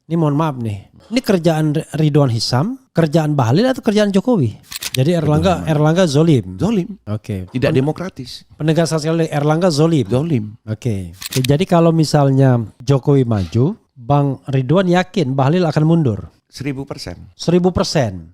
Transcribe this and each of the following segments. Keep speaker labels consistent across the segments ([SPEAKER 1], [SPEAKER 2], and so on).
[SPEAKER 1] Ini mohon maaf nih. Ini kerjaan Ridwan Hisam, kerjaan Bahlil atau kerjaan Jokowi? Jadi Erlangga zolim.
[SPEAKER 2] Zolim.
[SPEAKER 1] Oke.
[SPEAKER 2] Tidak demokratis.
[SPEAKER 1] Penegasan sekali Erlangga zolim.
[SPEAKER 2] Zolim.
[SPEAKER 1] Oke. Jadi kalau misalnya Jokowi maju, Bang Ridwan yakin Bahlil akan mundur?
[SPEAKER 2] 1000%.
[SPEAKER 1] 1000%.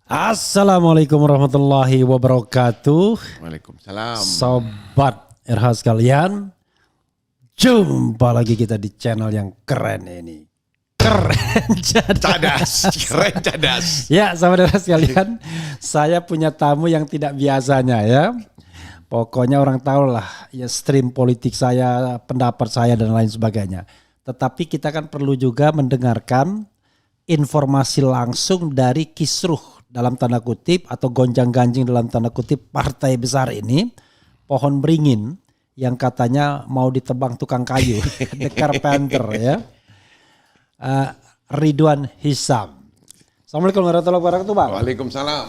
[SPEAKER 1] Assalamualaikum warahmatullahi wabarakatuh.
[SPEAKER 2] Waalaikumsalam.
[SPEAKER 1] Sobat RH sekalian, jumpa lagi kita di channel yang keren ini. Keren
[SPEAKER 2] Cadas. Keren cadas.
[SPEAKER 1] Ya, sobat RH sekalian, saya punya tamu yang tidak biasanya ya. Pokoknya orang tahu lah ya, stream politik saya, pendapat saya dan lain sebagainya. Tetapi kita kan perlu juga mendengarkan informasi langsung dari kisruh dalam tanda kutip atau gonjang-ganjing dalam tanda kutip partai besar ini, pohon beringin yang katanya mau ditebang tukang kayu, The Carpenter ya. Ridwan Hisam. Assalamualaikum warahmatullahi wabarakatuh, Bang.
[SPEAKER 2] Waalaikumsalam.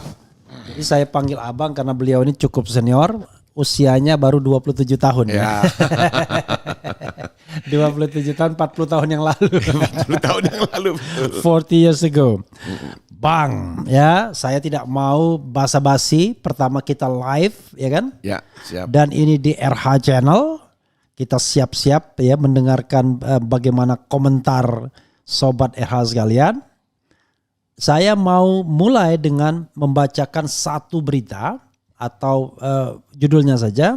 [SPEAKER 1] Jadi saya panggil Abang karena beliau ini cukup senior, usianya baru 27 tahun ya. 27 tahun, 40 tahun yang lalu.
[SPEAKER 2] 40 tahun yang lalu.
[SPEAKER 1] 40 years ago. Bang, ya saya tidak mau basa-basi. Pertama kita live, ya kan?
[SPEAKER 2] Ya, siap.
[SPEAKER 1] Dan ini di RH Channel. Kita siap-siap ya mendengarkan bagaimana komentar sobat RH sekalian. Saya mau mulai dengan membacakan satu berita atau judulnya saja.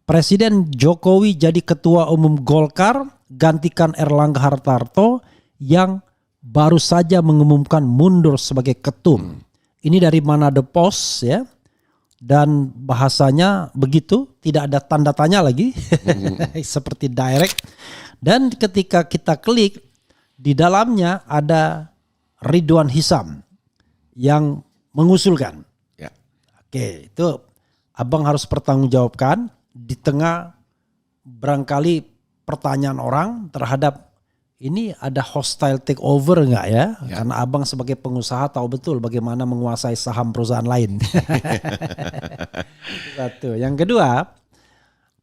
[SPEAKER 1] Presiden Jokowi jadi ketua umum Golkar, gantikan Erlangga Hartarto yang baru saja mengumumkan mundur sebagai ketum. Ini dari Manado Post ya. Dan bahasanya begitu, tidak ada tanda tanya lagi. Seperti direct. Dan ketika kita klik, di dalamnya ada Ridwan Hisam yang mengusulkan.
[SPEAKER 2] Ya.
[SPEAKER 1] Oke, itu Abang harus pertanggungjawabkan di tengah barangkali pertanyaan orang terhadap ini ada hostile takeover enggak ya? Karena Abang sebagai pengusaha tahu betul bagaimana menguasai saham perusahaan lain. Satu. Yang kedua,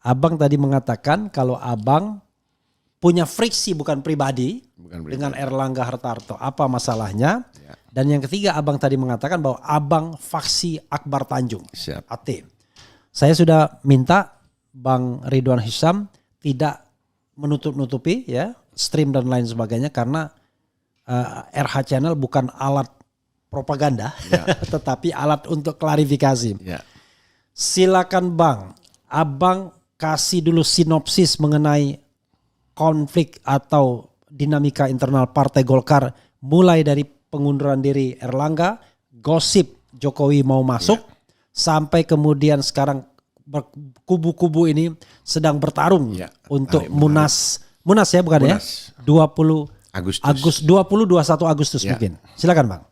[SPEAKER 1] Abang tadi mengatakan kalau Abang punya friksi bukan pribadi dengan Erlangga Hartarto. Apa masalahnya?
[SPEAKER 2] Ya.
[SPEAKER 1] Dan yang ketiga, Abang tadi mengatakan bahwa Abang faksi Akbar Tanjung.
[SPEAKER 2] Siap.
[SPEAKER 1] AT. Saya sudah minta Bang Ridwan Hisam tidak menutup-nutupi ya stream dan lain sebagainya karena RH Channel bukan alat propaganda ya. Tetapi alat untuk klarifikasi. Ya. Silakan Bang, Abang kasih dulu sinopsis mengenai konflik atau dinamika internal Partai Golkar mulai dari pengunduran diri Erlangga, gosip Jokowi mau masuk sampai kemudian sekarang kubu-kubu ini sedang bertarung untuk Munas ya bukan Munas. Ya 20 21 Agustus mungkin. Silakan Bang.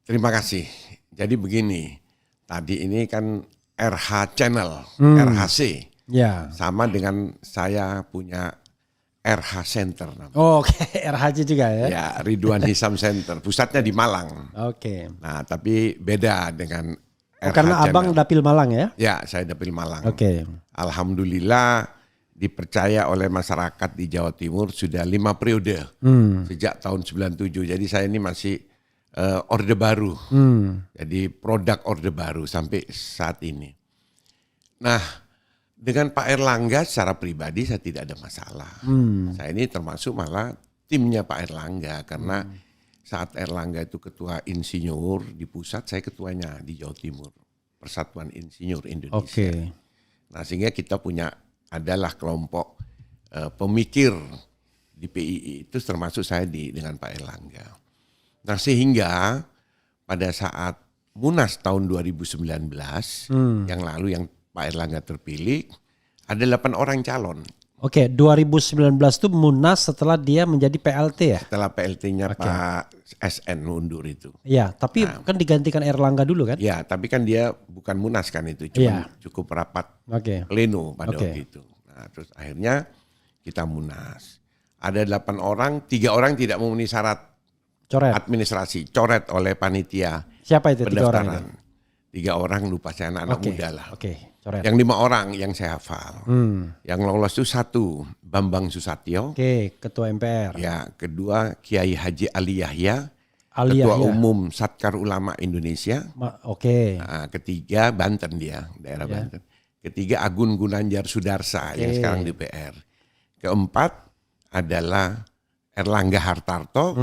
[SPEAKER 2] Terima kasih. Jadi begini, tadi ini kan RH Channel, RHC. Ya. Sama dengan saya punya RH Center namanya.
[SPEAKER 1] Oh, oke, RHC juga ya.
[SPEAKER 2] Ya, Ridwan Hisam Center. Pusatnya di Malang.
[SPEAKER 1] Oke.
[SPEAKER 2] Nah, tapi beda dengan
[SPEAKER 1] RH karena Channel. Abang dapil Malang ya?
[SPEAKER 2] Ya, saya dapil Malang.
[SPEAKER 1] Oke.
[SPEAKER 2] Alhamdulillah dipercaya oleh masyarakat di Jawa Timur sudah 5 periode sejak tahun 97. Jadi saya ini masih orde baru. Jadi produk orde baru sampai saat ini. Nah, dengan Pak Erlangga secara pribadi saya tidak ada masalah. Saya ini termasuk malah timnya Pak Erlangga karena saat Erlangga itu ketua insinyur di pusat, saya ketuanya di Jawa Timur. Persatuan Insinyur Indonesia. Nah, sehingga kita adalah kelompok pemikir di PII itu termasuk saya dengan Pak Erlangga. Nah, sehingga pada saat Munas tahun 2019 yang lalu yang Pak Erlangga terpilih, ada 8 orang calon.
[SPEAKER 1] 2019 itu Munas setelah dia menjadi PLT ya?
[SPEAKER 2] Setelah PLT-nya Pak SN mundur itu.
[SPEAKER 1] Iya, tapi kan digantikan Erlangga dulu kan?
[SPEAKER 2] Ya, tapi kan dia bukan Munas kan itu, cuma cukup rapat pleno pada waktu itu. Nah, terus akhirnya kita Munas. Ada 8 orang, 3 orang tidak memenuhi syarat administrasi, coret oleh panitia.
[SPEAKER 1] Siapa itu 3 orang itu?
[SPEAKER 2] 3 orang lupa saya anak-anak muda lah.
[SPEAKER 1] Coret.
[SPEAKER 2] Yang 5 orang yang saya hafal. Yang lolos itu 1 Bambang Susatyo.
[SPEAKER 1] Ketua MPR.
[SPEAKER 2] Ya, kedua Kiai Haji Ali Yahya. Ketua Umum Satkar Ulama Indonesia. Nah, ketiga Banten dia, daerah Banten. Ketiga Agun Gunanjar Sudarsa yang sekarang di PR. Keempat adalah Erlangga Hartarto.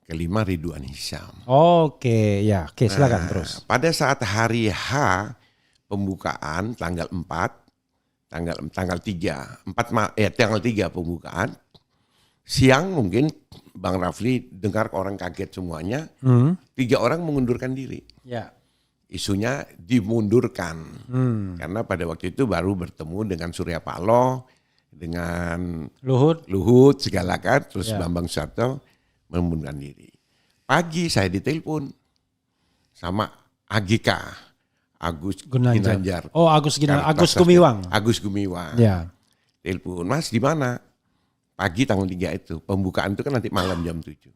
[SPEAKER 2] Kelima Ridwan Hisyam.
[SPEAKER 1] Silakan terus.
[SPEAKER 2] Pada saat hari H pembukaan tanggal 4, tanggal 3 pembukaan. Siang mungkin Bang Rafli dengar orang kaget semuanya. 3 orang mengundurkan diri. Isunya dimundurkan. Karena pada waktu itu baru bertemu dengan Surya Paloh, dengan Luhut segala kan, terus Bambang Susatyo mengundurkan diri. Pagi saya ditelepon sama AGK, Agus Ginanjar.
[SPEAKER 1] Agus Gumiwang.
[SPEAKER 2] Agus Gumiwang. Telepon, Mas di mana? Pagi tanggal 3 itu. Pembukaan itu kan nanti malam jam 7.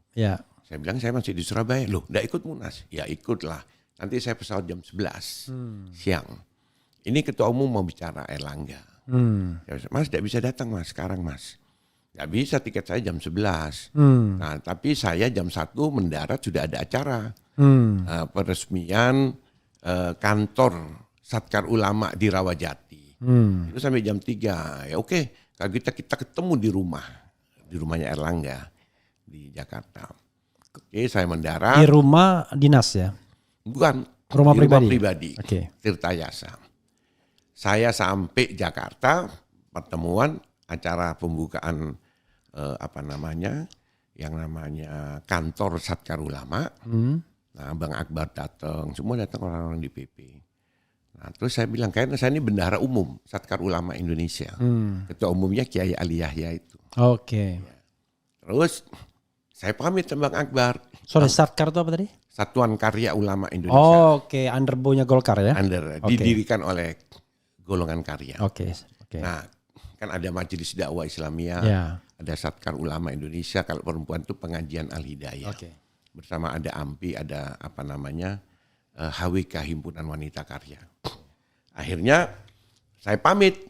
[SPEAKER 2] Saya bilang saya masih di Surabaya. Loh, enggak ikut Munas? Ya ikutlah. Nanti saya pesawat jam 11 siang. Ini ketua umum mau bicara Erlangga. Mas enggak bisa datang Mas sekarang Mas. Enggak bisa, tiket saya jam 11. Nah, tapi saya jam 1 mendarat sudah ada acara. Peresmian kantor Satkar Ulama di Rawajati. Itu sampai jam 3. Ya oke, kalau kita ketemu di rumahnya Erlangga di Jakarta. Oke, saya mendarat.
[SPEAKER 1] Di rumah dinas ya?
[SPEAKER 2] Bukan,
[SPEAKER 1] rumah pribadi.
[SPEAKER 2] Tirtayasa. Saya sampai Jakarta, pertemuan acara pembukaan yang namanya kantor Satkar Ulama. Nah, Bang Akbar datang, semua datang orang-orang di PP. Nah, terus saya bilang, kayaknya saya ini bendahara umum Satkar Ulama Indonesia. Ketua umumnya Kiai Ali Yahya itu. Terus saya pamit sama Bang Akbar.
[SPEAKER 1] Satkar itu apa tadi?
[SPEAKER 2] Satuan Karya Ulama Indonesia.
[SPEAKER 1] Underbo-nya Golkar ya?
[SPEAKER 2] Didirikan oleh golongan karya.
[SPEAKER 1] Nah,
[SPEAKER 2] kan ada Majelis Dakwah Islamiyah, ada Satkar Ulama Indonesia, kalau perempuan itu Pengajian Al-Hidayah. Bersama ada AMPI, ada HWK, Himpunan Wanita Karya. Akhirnya saya pamit,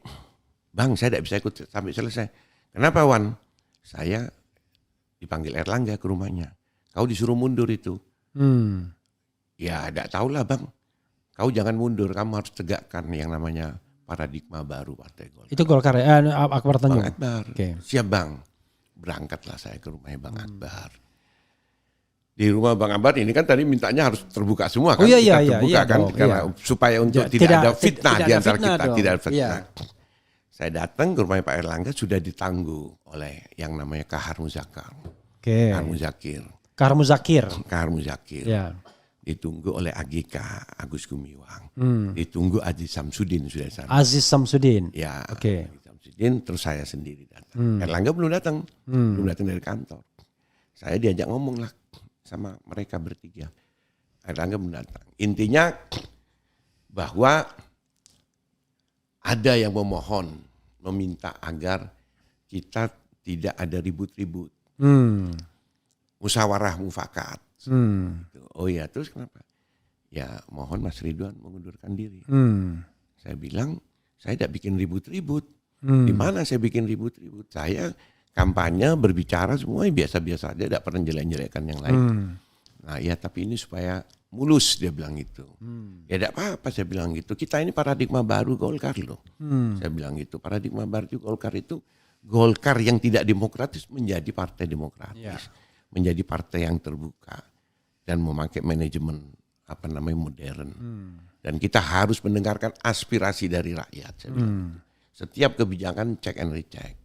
[SPEAKER 2] Bang saya tidak bisa ikut sampai selesai. Kenapa Wan? Saya dipanggil Erlangga ke rumahnya. Kau disuruh mundur itu. Ya tidak tahulah Bang. Kau jangan mundur, kamu harus tegakkan yang namanya paradigma baru Partai Golkar.
[SPEAKER 1] Itu Golkar ya? Akbar Tanjung?
[SPEAKER 2] Bang Akbar, siap Bang. Berangkatlah saya ke rumahnya Bang Akbar. Di rumah Bang Akbar ini kan tadi mintanya harus terbuka semua kan. Terbuka kan karena supaya untuk tidak ada fitnah di antara kita, tidak ada fitnah. Saya datang ke rumah Pak Erlangga sudah ditangguh oleh yang namanya Kahar Muzakir. Ditunggu oleh AGK Agus Gumiwang. Ditunggu Aziz Samsudin sudah sana.
[SPEAKER 1] Aziz Samsudin.
[SPEAKER 2] Ya. Aziz Samsudin, terus saya sendiri datang. Erlangga belum datang. Belum datang dari kantor. Saya diajak ngomong lah sama mereka bertiga. Erlangga belum datang. Intinya bahwa ada yang meminta agar kita tidak ada ribut-ribut. Musyawarah mufakat. Oh iya, terus kenapa? Ya mohon Mas Ridwan mengundurkan diri. Saya bilang, saya tidak bikin ribut-ribut. Di mana saya bikin ribut-ribut? Saya kampanye, berbicara semua biasa-biasa aja, tidak pernah jelek-jelekan yang lain. Nah ya tapi ini supaya mulus, dia bilang gitu. Ya tidak apa-apa saya bilang gitu. Kita ini paradigma baru Golkar loh. Saya bilang gitu. Paradigma baru Golkar itu Golkar yang tidak demokratis menjadi partai demokratis. Menjadi partai yang terbuka. Dan memakai manajemen modern. Dan kita harus mendengarkan aspirasi dari rakyat. Saya bilang. Setiap kebijakan check and recheck.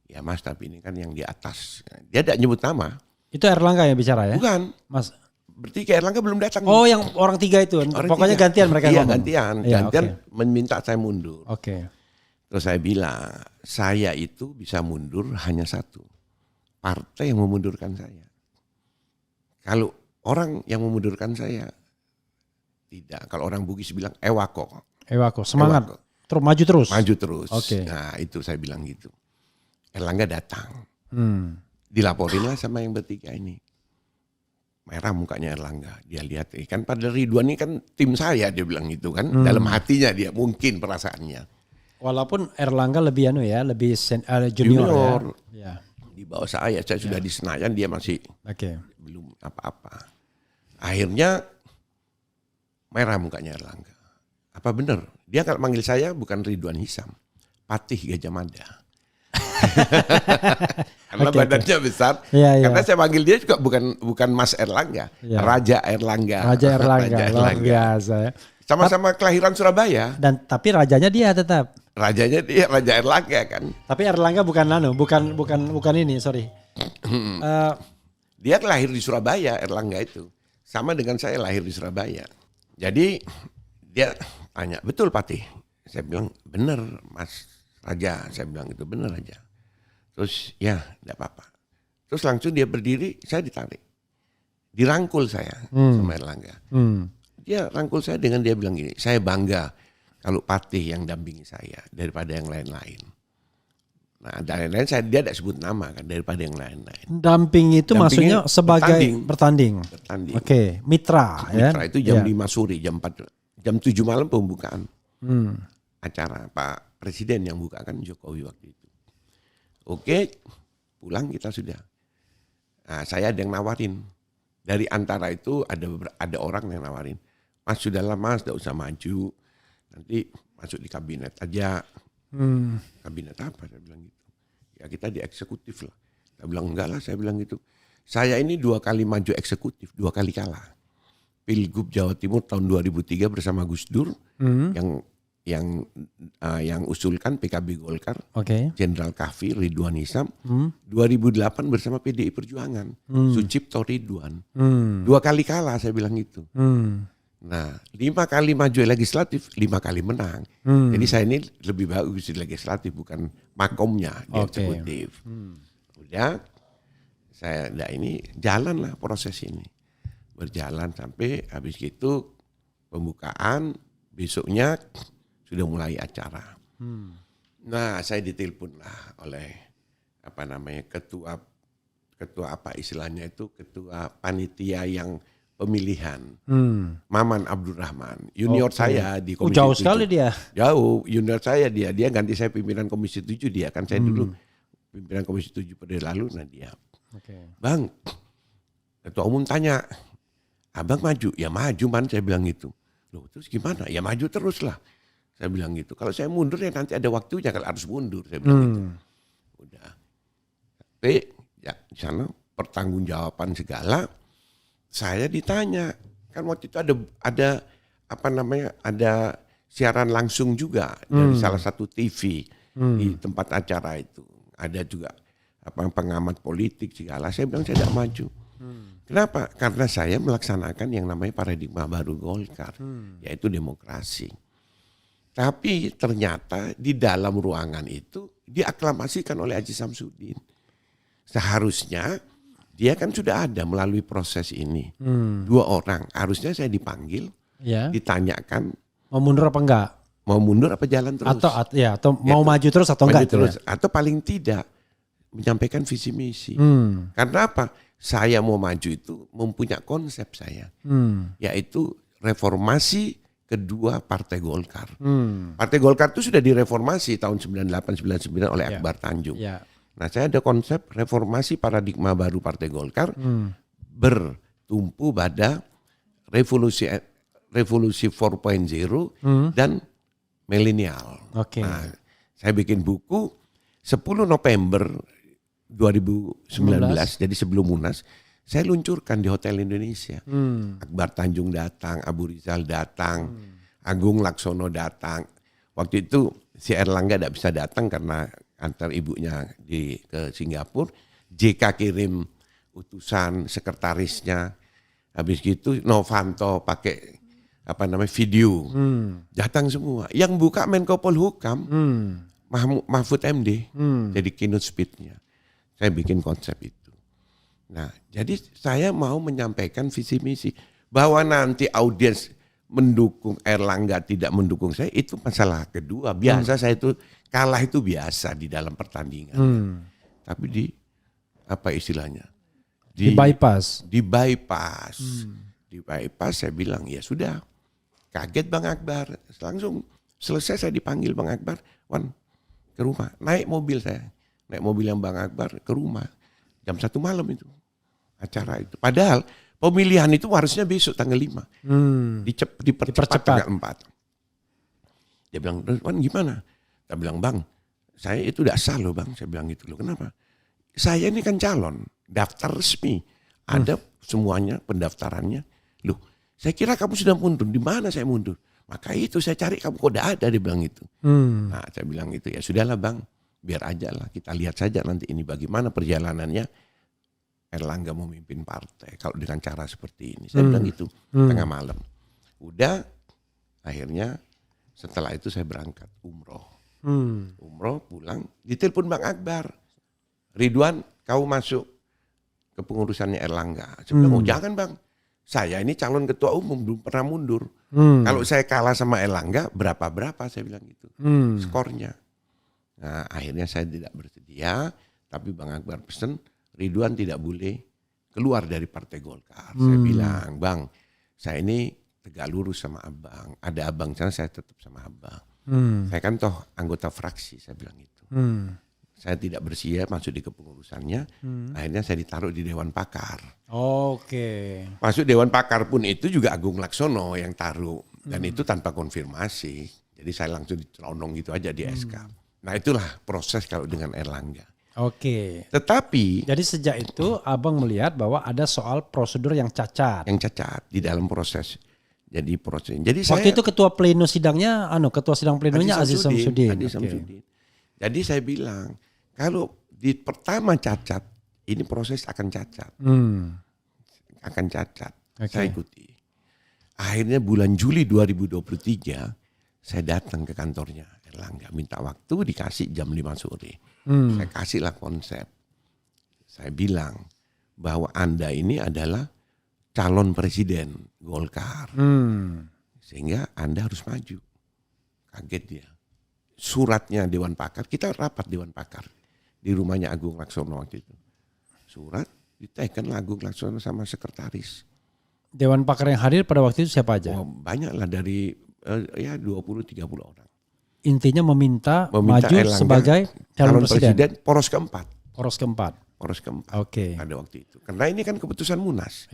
[SPEAKER 2] Ya Mas, tapi ini kan yang di atas. Dia tidak nyebut nama.
[SPEAKER 1] Itu Erlangga yang bicara ya?
[SPEAKER 2] Bukan.
[SPEAKER 1] Mas.
[SPEAKER 2] Berarti ke Erlangga belum datang.
[SPEAKER 1] Oh, yang orang 3 itu. Pokoknya gantian mereka ngomong.
[SPEAKER 2] Gantian. Gantian meminta saya mundur. Terus saya bilang, saya itu bisa mundur hanya satu. Partai yang memundurkan saya. Kalau orang yang memundurkan saya, tidak. Kalau orang Bugis bilang ewako,
[SPEAKER 1] semangat. Terus maju terus.
[SPEAKER 2] Maju terus. Nah itu saya bilang gitu. Erlangga datang. Dilaporinlah sama yang bertiga ini. Merah mukanya Erlangga. Dia lihat, kan pada Ridwan ini kan tim saya, dia bilang gitu kan. Dalam hatinya dia mungkin perasaannya.
[SPEAKER 1] Walaupun Erlangga lebih lebih junior. Ya.
[SPEAKER 2] Di bawah saya sudah di Senayan, dia masih belum apa-apa. Akhirnya merah mukanya Erlangga. Apa benar? Dia kalau manggil saya bukan Ridwan Hisam, Patih Gajah Mada. Karena badannya besar. Karena saya panggil dia juga bukan Mas Erlangga, Raja Erlangga.
[SPEAKER 1] Raja Erlangga. Luar biasa ya.
[SPEAKER 2] Sama-sama kelahiran Surabaya.
[SPEAKER 1] Dan tapi rajanya dia tetap.
[SPEAKER 2] Rajanya dia Raja Erlangga kan.
[SPEAKER 1] Tapi Erlangga bukan ini, sorry.
[SPEAKER 2] Dia lahir di Surabaya, Erlangga itu. Sama dengan saya lahir di Surabaya. Jadi dia tanya, betul Patih? Saya bilang, benar Mas Raja. Saya bilang itu benar aja. Terus ya tidak apa-apa. Terus langsung dia berdiri, saya ditarik. Dirangkul saya sama Erlangga. Dia rangkul saya dengan dia bilang gini, saya bangga kalau Patih yang dampingi saya daripada yang lain-lain. Nah, dan lain-lain dia tidak sebut nama kan daripada yang lain-lain.
[SPEAKER 1] Damping itu maksudnya sebagai bertanding. Oke, mitra ya.
[SPEAKER 2] Mitra itu jam 5 sore, jam 7 malam pembukaan. Acara Pak Presiden yang buka kan Jokowi waktu itu. Oke, pulang kita sudah. Nah, saya ada yang nawarin. Dari antara itu ada orang yang nawarin. Mas sudahlah Mas, tidak usah maju. Nanti masuk di kabinet aja. Kabinet apa? Saya bilang gitu. Ya kita di eksekutif lah. Saya bilang enggak lah, saya bilang gitu. Saya ini 2 kali maju eksekutif, 2 kali kalah. Pilgub Jawa Timur tahun 2003 bersama Gus Dur, yang usulkan PKB Golkar, Jenderal Kahfi, Ridwan Hisam, 2008 bersama PDI Perjuangan, Sucipto Ridwan. 2 kali kalah, saya bilang gitu. Nah, 5 kali maju legislatif, 5 kali menang. Jadi saya ini lebih bagus di legislatif, bukan makomnya di eksekutif. Udah, ini jalanlah proses ini. Berjalan sampai habis itu pembukaan, besoknya sudah mulai acara. Nah, saya ditelepon lah oleh ketua panitia yang pemilihan, Maman Abdurrahman, junior saya di Komisi 7.
[SPEAKER 1] Jauh sekali dia.
[SPEAKER 2] Jauh, junior saya dia ganti saya pimpinan Komisi 7 dia kan saya dulu pimpinan Komisi 7 periode lalu, nah dia. Bang, ketua umum tanya, abang maju? Ya maju man, saya bilang gitu. Loh terus gimana? Ya maju terus lah. Saya bilang gitu. Kalau saya mundur ya nanti ada waktunya kalau harus mundur. Saya bilang gitu. Udah. Tapi ya di sana pertanggungjawaban segala. Saya ditanya. Kan waktu itu ada siaran langsung juga dari salah satu TV di tempat acara itu. Ada juga pengamat politik segala. Saya bilang saya tidak maju. Kenapa? Karena saya melaksanakan yang namanya paradigma baru Golkar, yaitu demokrasi. Tapi ternyata di dalam ruangan itu diaklamasikan oleh Haji Samsudin. Seharusnya dia kan sudah ada melalui proses ini. 2 orang, harusnya saya dipanggil, ditanyakan.
[SPEAKER 1] Mau mundur apa enggak?
[SPEAKER 2] Mau mundur apa jalan terus?
[SPEAKER 1] Atau mau maju terus atau enggak?
[SPEAKER 2] Terus, atau paling tidak menyampaikan visi misi. Karena apa? Saya mau maju itu mempunyai konsep saya. Yaitu reformasi kedua Partai Golkar. Partai Golkar itu sudah direformasi tahun 98-99 oleh Akbar Tanjung. Nah, saya ada konsep reformasi paradigma baru Partai Golkar bertumpu pada revolusi 4.0 dan milenial. Nah, saya bikin buku 10 November 2019, jadi sebelum Munas, saya luncurkan di Hotel Indonesia. Akbar Tanjung datang, Abu Rizal datang, Agung Laksono datang. Waktu itu si Erlangga tidak bisa datang karena antar ibunya ke Singapura. JK kirim utusan sekretarisnya. Habis gitu Novanto pakai video. Datang semua. Yang buka Menko Polhukam, Mahfud MD. Jadi keynote speech-nya. Saya bikin konsep itu. Nah, jadi saya mau menyampaikan visi misi bahwa nanti audiens mendukung Erlangga tidak mendukung saya itu masalah kedua. Biasa saya itu kalah itu biasa di dalam pertandingan. Tapi di istilahnya? Di bypass. Di bypass saya bilang ya sudah. Kaget Bang Akbar. Langsung selesai saya dipanggil Bang Akbar, Wan ke rumah. Naik mobil yang Bang Akbar ke rumah. Jam 1 malam itu acara itu. Padahal pemilihan itu harusnya besok tanggal 5. Dipercepat tanggal 4. Dia bilang, Wan gimana? Saya bilang, Bang, saya itu tidak sah loh Bang. Saya bilang gitu loh. Kenapa? Saya ini kan calon, daftar resmi. Ada semuanya pendaftarannya. Loh, saya kira kamu sudah mundur. Di mana saya mundur? Maka itu saya cari kamu kok tidak ada. Dia bilang gitu. Nah saya bilang gitu ya sudahlah Bang. Biar aja lah kita lihat saja nanti ini bagaimana perjalanannya Erlangga memimpin partai kalau dengan cara seperti ini. Saya bilang gitu tengah malam. Udah akhirnya setelah itu saya berangkat umroh. Umroh pulang ditelepon Bang Akbar. Ridwan kau masuk ke pengurusannya Erlangga. Saya bilang jangan Bang. Saya ini calon ketua umum belum pernah mundur. Kalau saya kalah sama Erlangga berapa saya bilang gitu. Skornya. Nah akhirnya saya tidak bersedia, tapi Bang Akbar pesen Ridwan tidak boleh keluar dari Partai Golkar. Saya bilang, Bang, saya ini tegak lurus sama Abang. Ada Abang sana saya tetap sama Abang. Saya kan toh anggota fraksi, saya bilang itu. Saya tidak bersedia masuk di kepengurusannya. Akhirnya saya ditaruh di Dewan Pakar. Masuk Dewan Pakar pun itu juga Agung Laksono yang taruh. Dan itu tanpa konfirmasi. Jadi saya langsung dicelonong gitu aja di SK. Nah itulah proses kalau dengan Erlangga. Tetapi
[SPEAKER 1] jadi sejak itu Abang melihat bahwa ada soal prosedur yang cacat.
[SPEAKER 2] Yang cacat di dalam proses. Jadi
[SPEAKER 1] waktu itu ketua pleno sidangnya, ketua sidang plenonya Aziz Samsudin.
[SPEAKER 2] Jadi saya bilang kalau di pertama cacat, ini proses akan cacat. Akan cacat. Saya ikuti. Akhirnya bulan Juli 2023 saya datang ke kantornya Erlangga, minta waktu dikasih jam 5 sore. Saya kasihlah konsep. Saya bilang bahwa Anda ini adalah calon presiden Golkar. Sehingga Anda harus maju. Kaget dia. Suratnya Dewan Pakar, kita rapat Dewan Pakar di rumahnya Agung Laksono waktu itu. Surat ditekanlah Agung Laksono sama sekretaris.
[SPEAKER 1] Dewan Pakar yang hadir pada waktu itu siapa aja?
[SPEAKER 2] Banyak lah dari 20-30 orang.
[SPEAKER 1] Intinya meminta maju Erlangga sebagai calon presiden
[SPEAKER 2] poros keempat. Ada waktu itu. Karena ini kan keputusan Munas.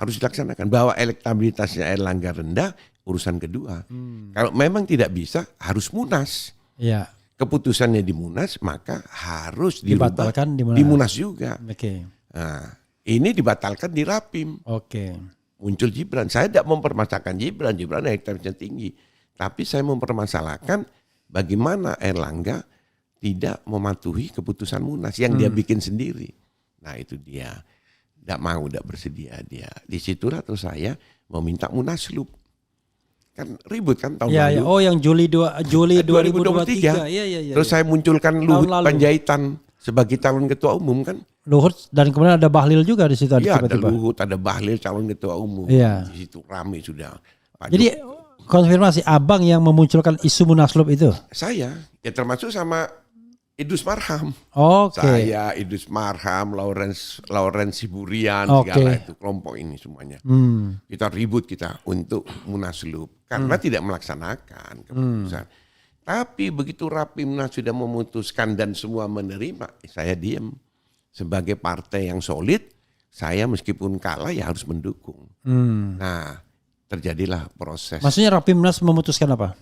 [SPEAKER 2] Harus dilaksanakan. Bahwa elektabilitasnya Erlangga rendah, urusan kedua. Kalau memang tidak bisa, harus Munas. Keputusannya di Munas, maka harus
[SPEAKER 1] dibatalkan
[SPEAKER 2] di Munas juga. Nah, ini dibatalkan di Rapim. Muncul Gibran. Saya tidak mempermasalahkan Gibran elektabilitasnya tinggi. Tapi saya mempermasalahkan bagaimana Erlangga tidak mematuhi keputusan Munas yang dia bikin sendiri. Nah itu dia. Tidak bersedia dia. Di situlah terus saya meminta Munaslup. Kan ribut kan tahun lalu.
[SPEAKER 1] Yang Juli 2023.
[SPEAKER 2] Terus saya munculkan Luhut Panjaitan sebagai calon ketua umum kan.
[SPEAKER 1] Luhut dan kemudian ada Bahlil juga di situ.
[SPEAKER 2] Iya ada Luhut, ada Bahlil calon ketua umum. Di situ ramai sudah.
[SPEAKER 1] Jadi konfirmasi Abang yang memunculkan isu Munaslup itu?
[SPEAKER 2] Saya, ya termasuk sama Idrus Marham.
[SPEAKER 1] Oke.
[SPEAKER 2] Saya, Idrus Marham, Lawrence Siburian, segala itu kelompok ini semuanya. Kita ribut untuk Munaslup karena tidak melaksanakan keputusan. Tapi begitu Rapimnas sudah memutuskan dan semua menerima, saya diam. Sebagai partai yang solid, saya meskipun kalah ya harus mendukung. Nah, terjadilah proses.
[SPEAKER 1] Maksudnya Rapimnas memutuskan apa?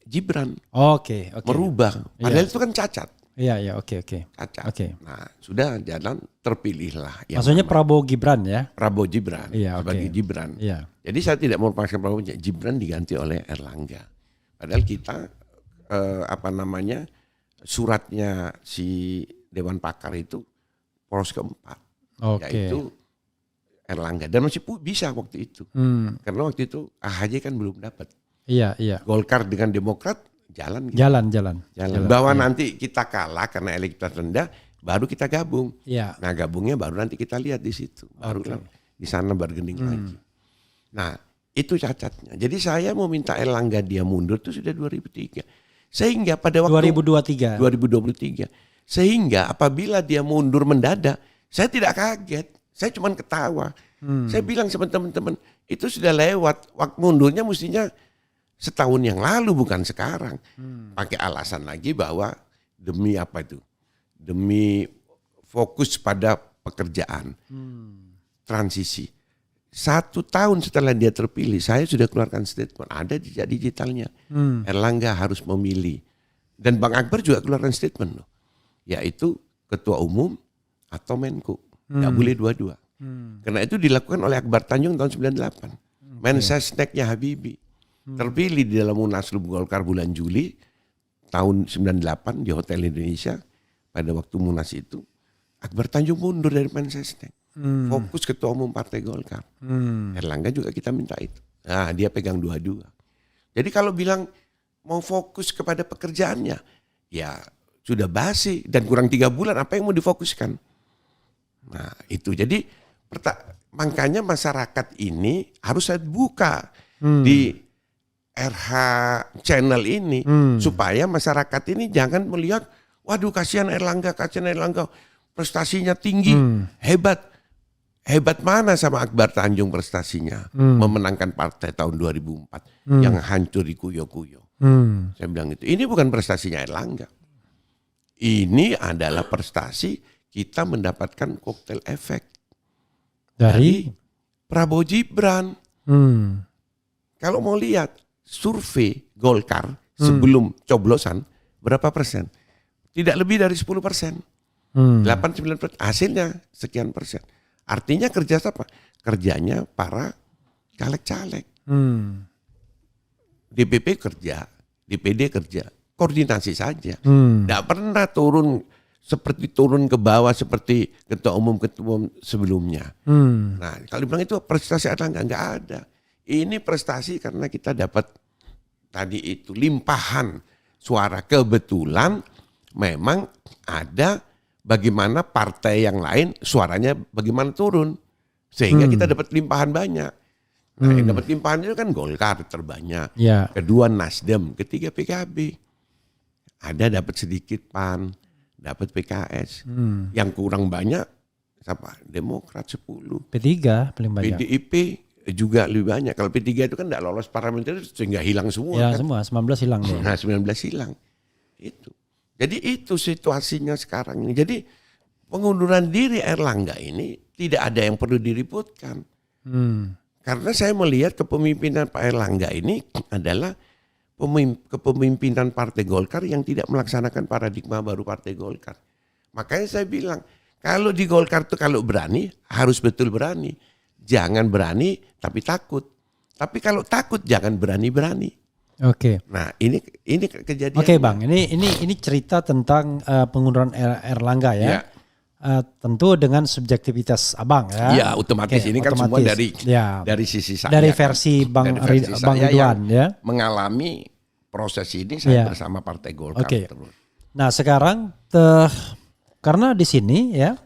[SPEAKER 2] Gibran.
[SPEAKER 1] Oke.
[SPEAKER 2] Merubah. Padahal itu kan cacat.
[SPEAKER 1] Iya, oke.
[SPEAKER 2] Cacat.
[SPEAKER 1] Oke.
[SPEAKER 2] Nah, sudah jalan terpilihlah.
[SPEAKER 1] Maksudnya Prabowo Gibran ya?
[SPEAKER 2] Prabowo Gibran.
[SPEAKER 1] Iya,
[SPEAKER 2] sebagai Gibran.
[SPEAKER 1] Iya.
[SPEAKER 2] Jadi saya tidak mau melepaskan Prabowo, Gibran diganti oleh Erlangga. Padahal kita suratnya si Dewan Pakar itu poros keempat. Yaitu Erlangga. Dan masih bisa waktu itu. Karena waktu itu AHY kan belum dapat.
[SPEAKER 1] Iya.
[SPEAKER 2] Golkar dengan Demokrat jalan. Bahwa nanti kita kalah karena elektabilitas rendah, baru kita gabung.
[SPEAKER 1] Iya.
[SPEAKER 2] Nah, gabungnya baru nanti kita lihat di situ. Baru di sana bergending lagi. Nah, itu cacatnya. Jadi saya mau minta Erlangga dia mundur itu sudah 2003. Sehingga pada waktu 2023. Sehingga apabila dia mundur mendadak, saya tidak kaget. Saya cuma ketawa. Saya bilang sama teman-teman, itu sudah lewat. Waktu mundurnya mestinya setahun yang lalu, bukan sekarang. Pakai alasan lagi bahwa demi apa itu? Demi fokus pada pekerjaan. Transisi. 1 tahun setelah dia terpilih, saya sudah keluarkan statement. Ada jejak digitalnya. Erlangga harus memilih. Dan Bang Akbar juga keluarkan statement loh. Yaitu ketua umum atau Menko. Gak boleh dua-dua. Karena itu dilakukan oleh Akbar Tanjung tahun 98. Mensesneknya Habibie. Terpilih di dalam Munaslup Golkar bulan Juli tahun 98 di Hotel Indonesia. Pada waktu Munas itu, Akbar Tanjung mundur dari Mensesnek. Fokus ketua umum Partai Golkar. Erlangga juga kita minta itu. Nah, dia pegang dua-dua. Jadi kalau bilang mau fokus kepada pekerjaannya, ya sudah basi dan kurang 3 bulan, apa yang mau difokuskan? Nah itu jadi makanya masyarakat ini harus saya buka di RH channel ini supaya masyarakat ini jangan melihat, waduh kasihan Erlangga, prestasinya tinggi, hebat mana sama Akbar Tanjung prestasinya memenangkan partai tahun 2004 yang hancur di kuyo-kuyo. Saya bilang itu, ini bukan prestasinya Erlangga, ini adalah prestasi kita mendapatkan koktel efek dari Prabowo Gibran. Kalau mau lihat survei Golkar sebelum coblosan berapa persen? Tidak lebih dari 10%. 8-9%. Hasilnya sekian persen. Artinya kerja siapa? Kerjanya para caleg-caleg. DPP kerja, DPD kerja, koordinasi saja. Tidak pernah turun ke bawah seperti ketua umum sebelumnya. Nah, kalau bilang itu prestasi Erlangga, enggak ada. Ini prestasi karena kita dapat tadi itu limpahan suara. Kebetulan memang ada bagaimana partai yang lain suaranya bagaimana turun. Sehingga kita dapat limpahan banyak. Nah, yang dapat limpahan itu kan Golkar terbanyak. Kedua Nasdem, ketiga PKB. Ada dapat sedikit PAN, dapat PKS. Yang kurang banyak siapa? Demokrat 10.
[SPEAKER 1] P3 paling banyak.
[SPEAKER 2] PDIP juga lebih banyak. Kalau P3 itu kan tidak lolos parlementer sehingga hilang semua.
[SPEAKER 1] Ya
[SPEAKER 2] kan?
[SPEAKER 1] semua, 19 hilang.
[SPEAKER 2] Nah 19 hilang. Itu. Jadi itu situasinya sekarang ini. Jadi pengunduran diri Erlangga ini tidak ada yang perlu diributkan. Karena saya melihat kepemimpinan Pak Erlangga ini adalah kepemimpinan Partai Golkar yang tidak melaksanakan paradigma baru Partai Golkar. Makanya saya bilang, kalau di Golkar itu kalau berani, harus betul berani. Jangan berani tapi takut. Tapi kalau takut jangan berani-berani.
[SPEAKER 1] Oke.
[SPEAKER 2] Nah, ini kejadian.
[SPEAKER 1] Oke, Bang. Ini cerita tentang pengunduran Erlangga ya. Tentu dengan subjektivitas Abang ya.
[SPEAKER 2] Iya, otomatis ini kan semua dari sisi saya.
[SPEAKER 1] Dari versi Bang Ridwan ya.
[SPEAKER 2] Mengalami proses ini saya bersama Partai Golkar.
[SPEAKER 1] Oke. Nah, sekarang karena di sini ya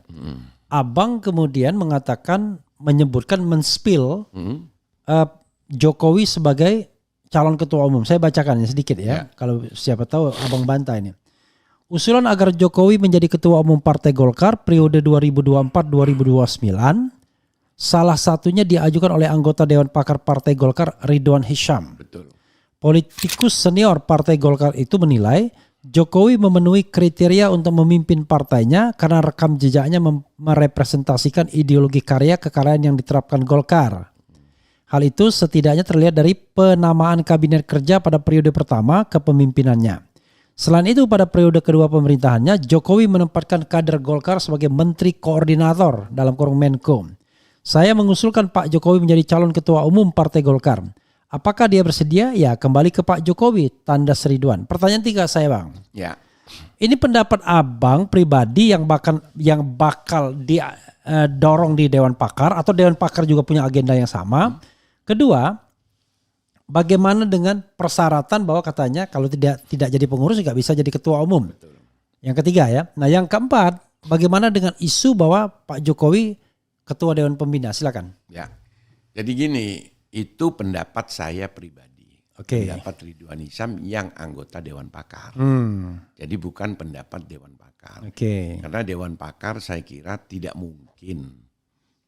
[SPEAKER 1] Abang kemudian menyebutkan men-spill Jokowi sebagai calon ketua umum. Saya bacakan sedikit ya. Kalau siapa tahu Abang bantah ini. Usulan agar Jokowi menjadi Ketua Umum Partai Golkar periode 2024-2029 salah satunya diajukan oleh anggota Dewan Pakar Partai Golkar Ridwan Hisyam.
[SPEAKER 2] Betul.
[SPEAKER 1] Politikus senior Partai Golkar itu menilai Jokowi memenuhi kriteria untuk memimpin partainya karena rekam jejaknya merepresentasikan ideologi karya kekayaan yang diterapkan Golkar. Hal itu setidaknya terlihat dari penamaan kabinet kerja pada periode pertama kepemimpinannya. Selain itu pada periode kedua pemerintahannya, Jokowi menempatkan kader Golkar sebagai Menteri Koordinator dalam kurung Menko. Saya mengusulkan Pak Jokowi menjadi calon Ketua Umum Partai Golkar. Apakah dia bersedia? Ya, kembali ke Pak Jokowi, tanda Ridwan. Pertanyaan 3 saya, Bang.
[SPEAKER 2] Ya.
[SPEAKER 1] Ini pendapat Abang pribadi yang bakal didorong di Dewan Pakar atau Dewan Pakar juga punya agenda yang sama. Kedua, bagaimana dengan persyaratan bahwa katanya kalau tidak jadi pengurus nggak bisa jadi ketua umum.
[SPEAKER 2] Betul.
[SPEAKER 1] Yang ketiga ya. Nah yang keempat, bagaimana dengan isu bahwa Pak Jokowi ketua Dewan Pembina? Silakan.
[SPEAKER 2] Ya. Jadi gini, itu pendapat saya pribadi.
[SPEAKER 1] Oke.
[SPEAKER 2] Pendapat Ridwan Hisyam yang anggota Dewan Pakar. Jadi bukan pendapat Dewan Pakar.
[SPEAKER 1] Oke.
[SPEAKER 2] Karena Dewan Pakar saya kira tidak mungkin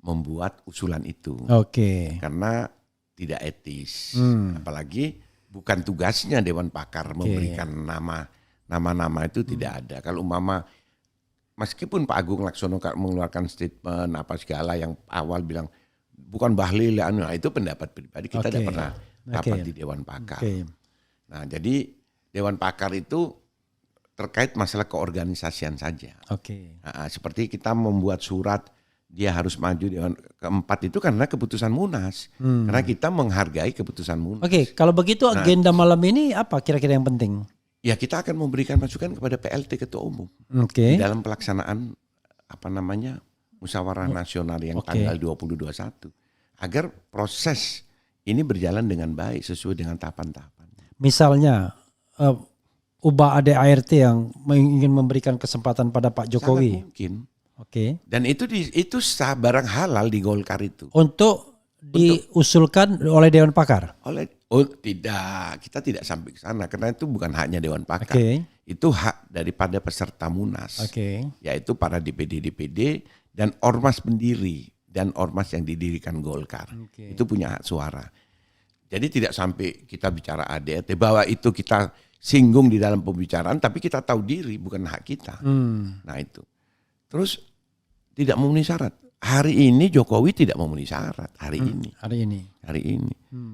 [SPEAKER 2] membuat usulan itu.
[SPEAKER 1] Oke.
[SPEAKER 2] Karena tidak etis, apalagi bukan tugasnya Dewan Pakar memberikan nama-nama itu tidak ada. Kalau umpama meskipun Pak Agung Laksono mengeluarkan statement apa segala yang awal bilang bukan Bahlil, nah itu pendapat pribadi kita tidak pernah dapat di Dewan Pakar. Nah jadi Dewan Pakar itu terkait masalah keorganisasian saja. Nah, seperti kita membuat surat dia harus maju Dewan keempat itu karena keputusan Munas. Karena kita menghargai keputusan Munas.
[SPEAKER 1] Kalau begitu agenda malam ini apa kira-kira yang penting?
[SPEAKER 2] Ya kita akan memberikan masukan kepada PLT Ketua Umum. Di dalam pelaksanaan musyawarah nasional yang tanggal 20-21. Agar proses ini berjalan dengan baik sesuai dengan tahapan-tahapan.
[SPEAKER 1] Misalnya ubah ADART yang ingin memberikan kesempatan pada Pak Jokowi.
[SPEAKER 2] Sangat mungkin. Dan itu sah barang halal di Golkar itu.
[SPEAKER 1] Untuk diusulkan oleh Dewan Pakar?
[SPEAKER 2] Tidak, kita tidak sampai ke sana karena itu bukan haknya Dewan Pakar. Itu hak daripada peserta Munas. Yaitu para DPD dan ormas pendiri dan ormas yang didirikan Golkar. Itu punya hak suara. Jadi tidak sampai kita bicara ADRT bahwa itu kita singgung di dalam pembicaraan tapi kita tahu diri bukan hak kita. Nah itu. Terus tidak memenuhi syarat. Hari ini Jokowi tidak memenuhi syarat. Hari ini.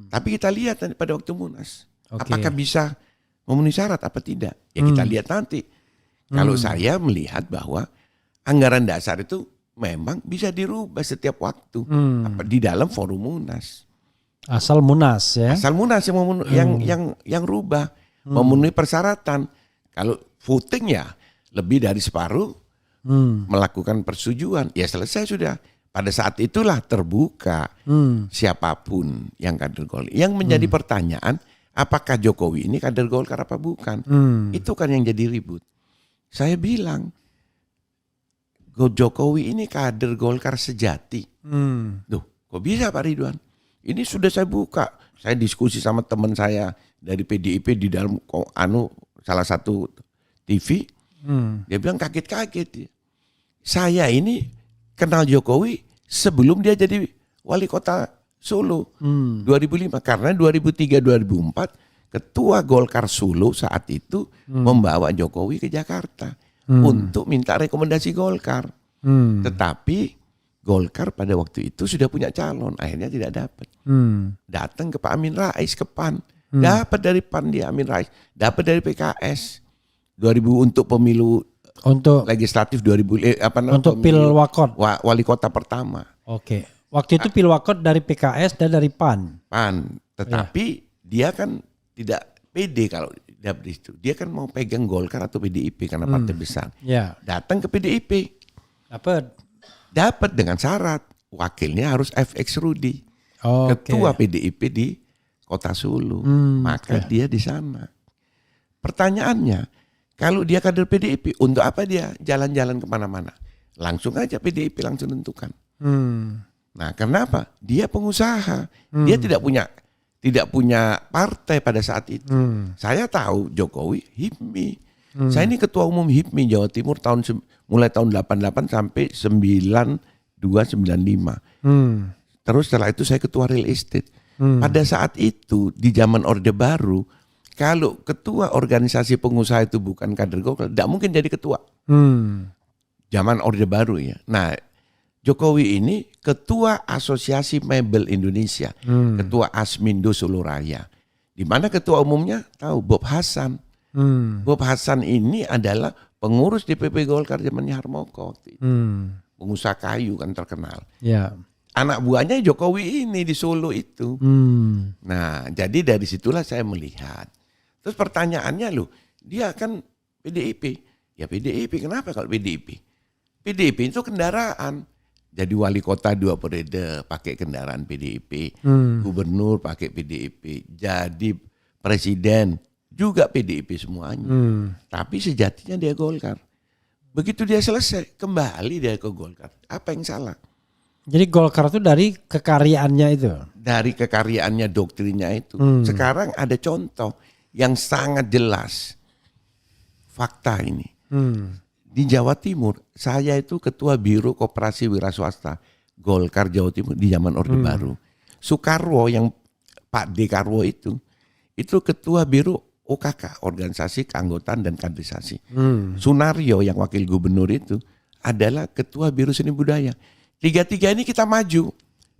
[SPEAKER 2] Tapi kita lihat pada waktu Munas. Apakah bisa memenuhi syarat apa tidak? Ya kita lihat nanti. Kalau saya melihat bahwa anggaran dasar itu memang bisa dirubah setiap waktu. Di dalam forum Munas.
[SPEAKER 1] Asal Munas ya.
[SPEAKER 2] Asal Munas yang rubah. Memenuhi persyaratan. Kalau voting ya lebih dari separuh. Melakukan persetujuan, ya selesai sudah. Pada saat itulah terbuka siapapun yang kader Golkar. Yang menjadi pertanyaan, apakah Jokowi ini kader Golkar apa bukan? Itu kan yang jadi ribut. Saya bilang, Jokowi ini kader Golkar sejati. Duh, kok bisa Pak Ridwan? Ini sudah saya buka. Saya diskusi sama teman saya dari PDIP di dalam salah satu TV. Dia bilang kaget-kaget. Saya ini kenal Jokowi sebelum dia jadi wali kota Solo 2005. Karena 2003-2004 ketua Golkar Solo saat itu membawa Jokowi ke Jakarta untuk minta rekomendasi Golkar. Tetapi Golkar pada waktu itu sudah punya calon, akhirnya tidak dapat. Datang ke Pak Amin Rais ke PAN, dapat dari PAN dia Amin Rais, dapat dari PKS 2000 untuk pemilu. Untuk legislatif 2000
[SPEAKER 1] untuk Pilwakot
[SPEAKER 2] wali kota pertama.
[SPEAKER 1] Waktu itu Pilwakot dari PKS dan dari PAN.
[SPEAKER 2] Tetapi dia kan tidak pede kalau dapet itu. Dia kan mau pegang Golkar atau PDIP karena partai besar. Datang ke PDIP. Dapat dengan syarat wakilnya harus FX Rudi. Ketua PDIP di Kota Solo. Maka dia di sana. Pertanyaannya, kalau dia kader PDIP, untuk apa dia jalan-jalan kemana-mana? Langsung aja PDIP langsung tentukan. Nah, kenapa? Dia pengusaha. Dia tidak punya partai pada saat itu. Saya tahu Jokowi HIPMI. Saya ini ketua umum HIPMI Jawa Timur mulai tahun 88 sampai 92-95. Terus setelah itu saya ketua real estate. Pada saat itu di zaman Orde Baru, kalau ketua organisasi pengusaha itu bukan kader Golkar, tidak mungkin jadi ketua. Zaman Orde Baru ya. Nah, Jokowi ini ketua Asosiasi Mebel Indonesia, ketua Asmindo Solo Raya. Di mana ketua umumnya tahu Bob Hasan. Bob Hasan ini adalah pengurus DPP Golkar zamannya Harmoko waktu itu. Pengusaha kayu kan terkenal.
[SPEAKER 1] Ya.
[SPEAKER 2] Anak buahnya Jokowi ini di Solo itu. Nah, jadi dari situlah saya melihat. Terus pertanyaannya loh, dia kan PDIP. Ya PDIP, kenapa kalau PDIP? PDIP itu kendaraan. Jadi wali kota 2 periode pakai kendaraan PDIP. Gubernur pakai PDIP. Jadi presiden juga PDIP semuanya. Tapi sejatinya dia Golkar. Begitu dia selesai, kembali dia ke Golkar. Apa yang salah?
[SPEAKER 1] Jadi Golkar itu dari kekaryaannya itu? Dari
[SPEAKER 2] kekaryaannya, doktrinnya itu. Sekarang ada contoh yang sangat jelas. Fakta ini. Di Jawa Timur, saya itu ketua Biro Koperasi Wira Swasta Golkar Jawa Timur di zaman Orde Baru. Soekarwo yang Pak Dekarwo itu ketua Biro OKK, Organisasi Keanggotaan dan Kaderisasi. Sunaryo yang wakil gubernur itu adalah ketua Biro Seni Budaya. Tiga-tiga ini kita maju.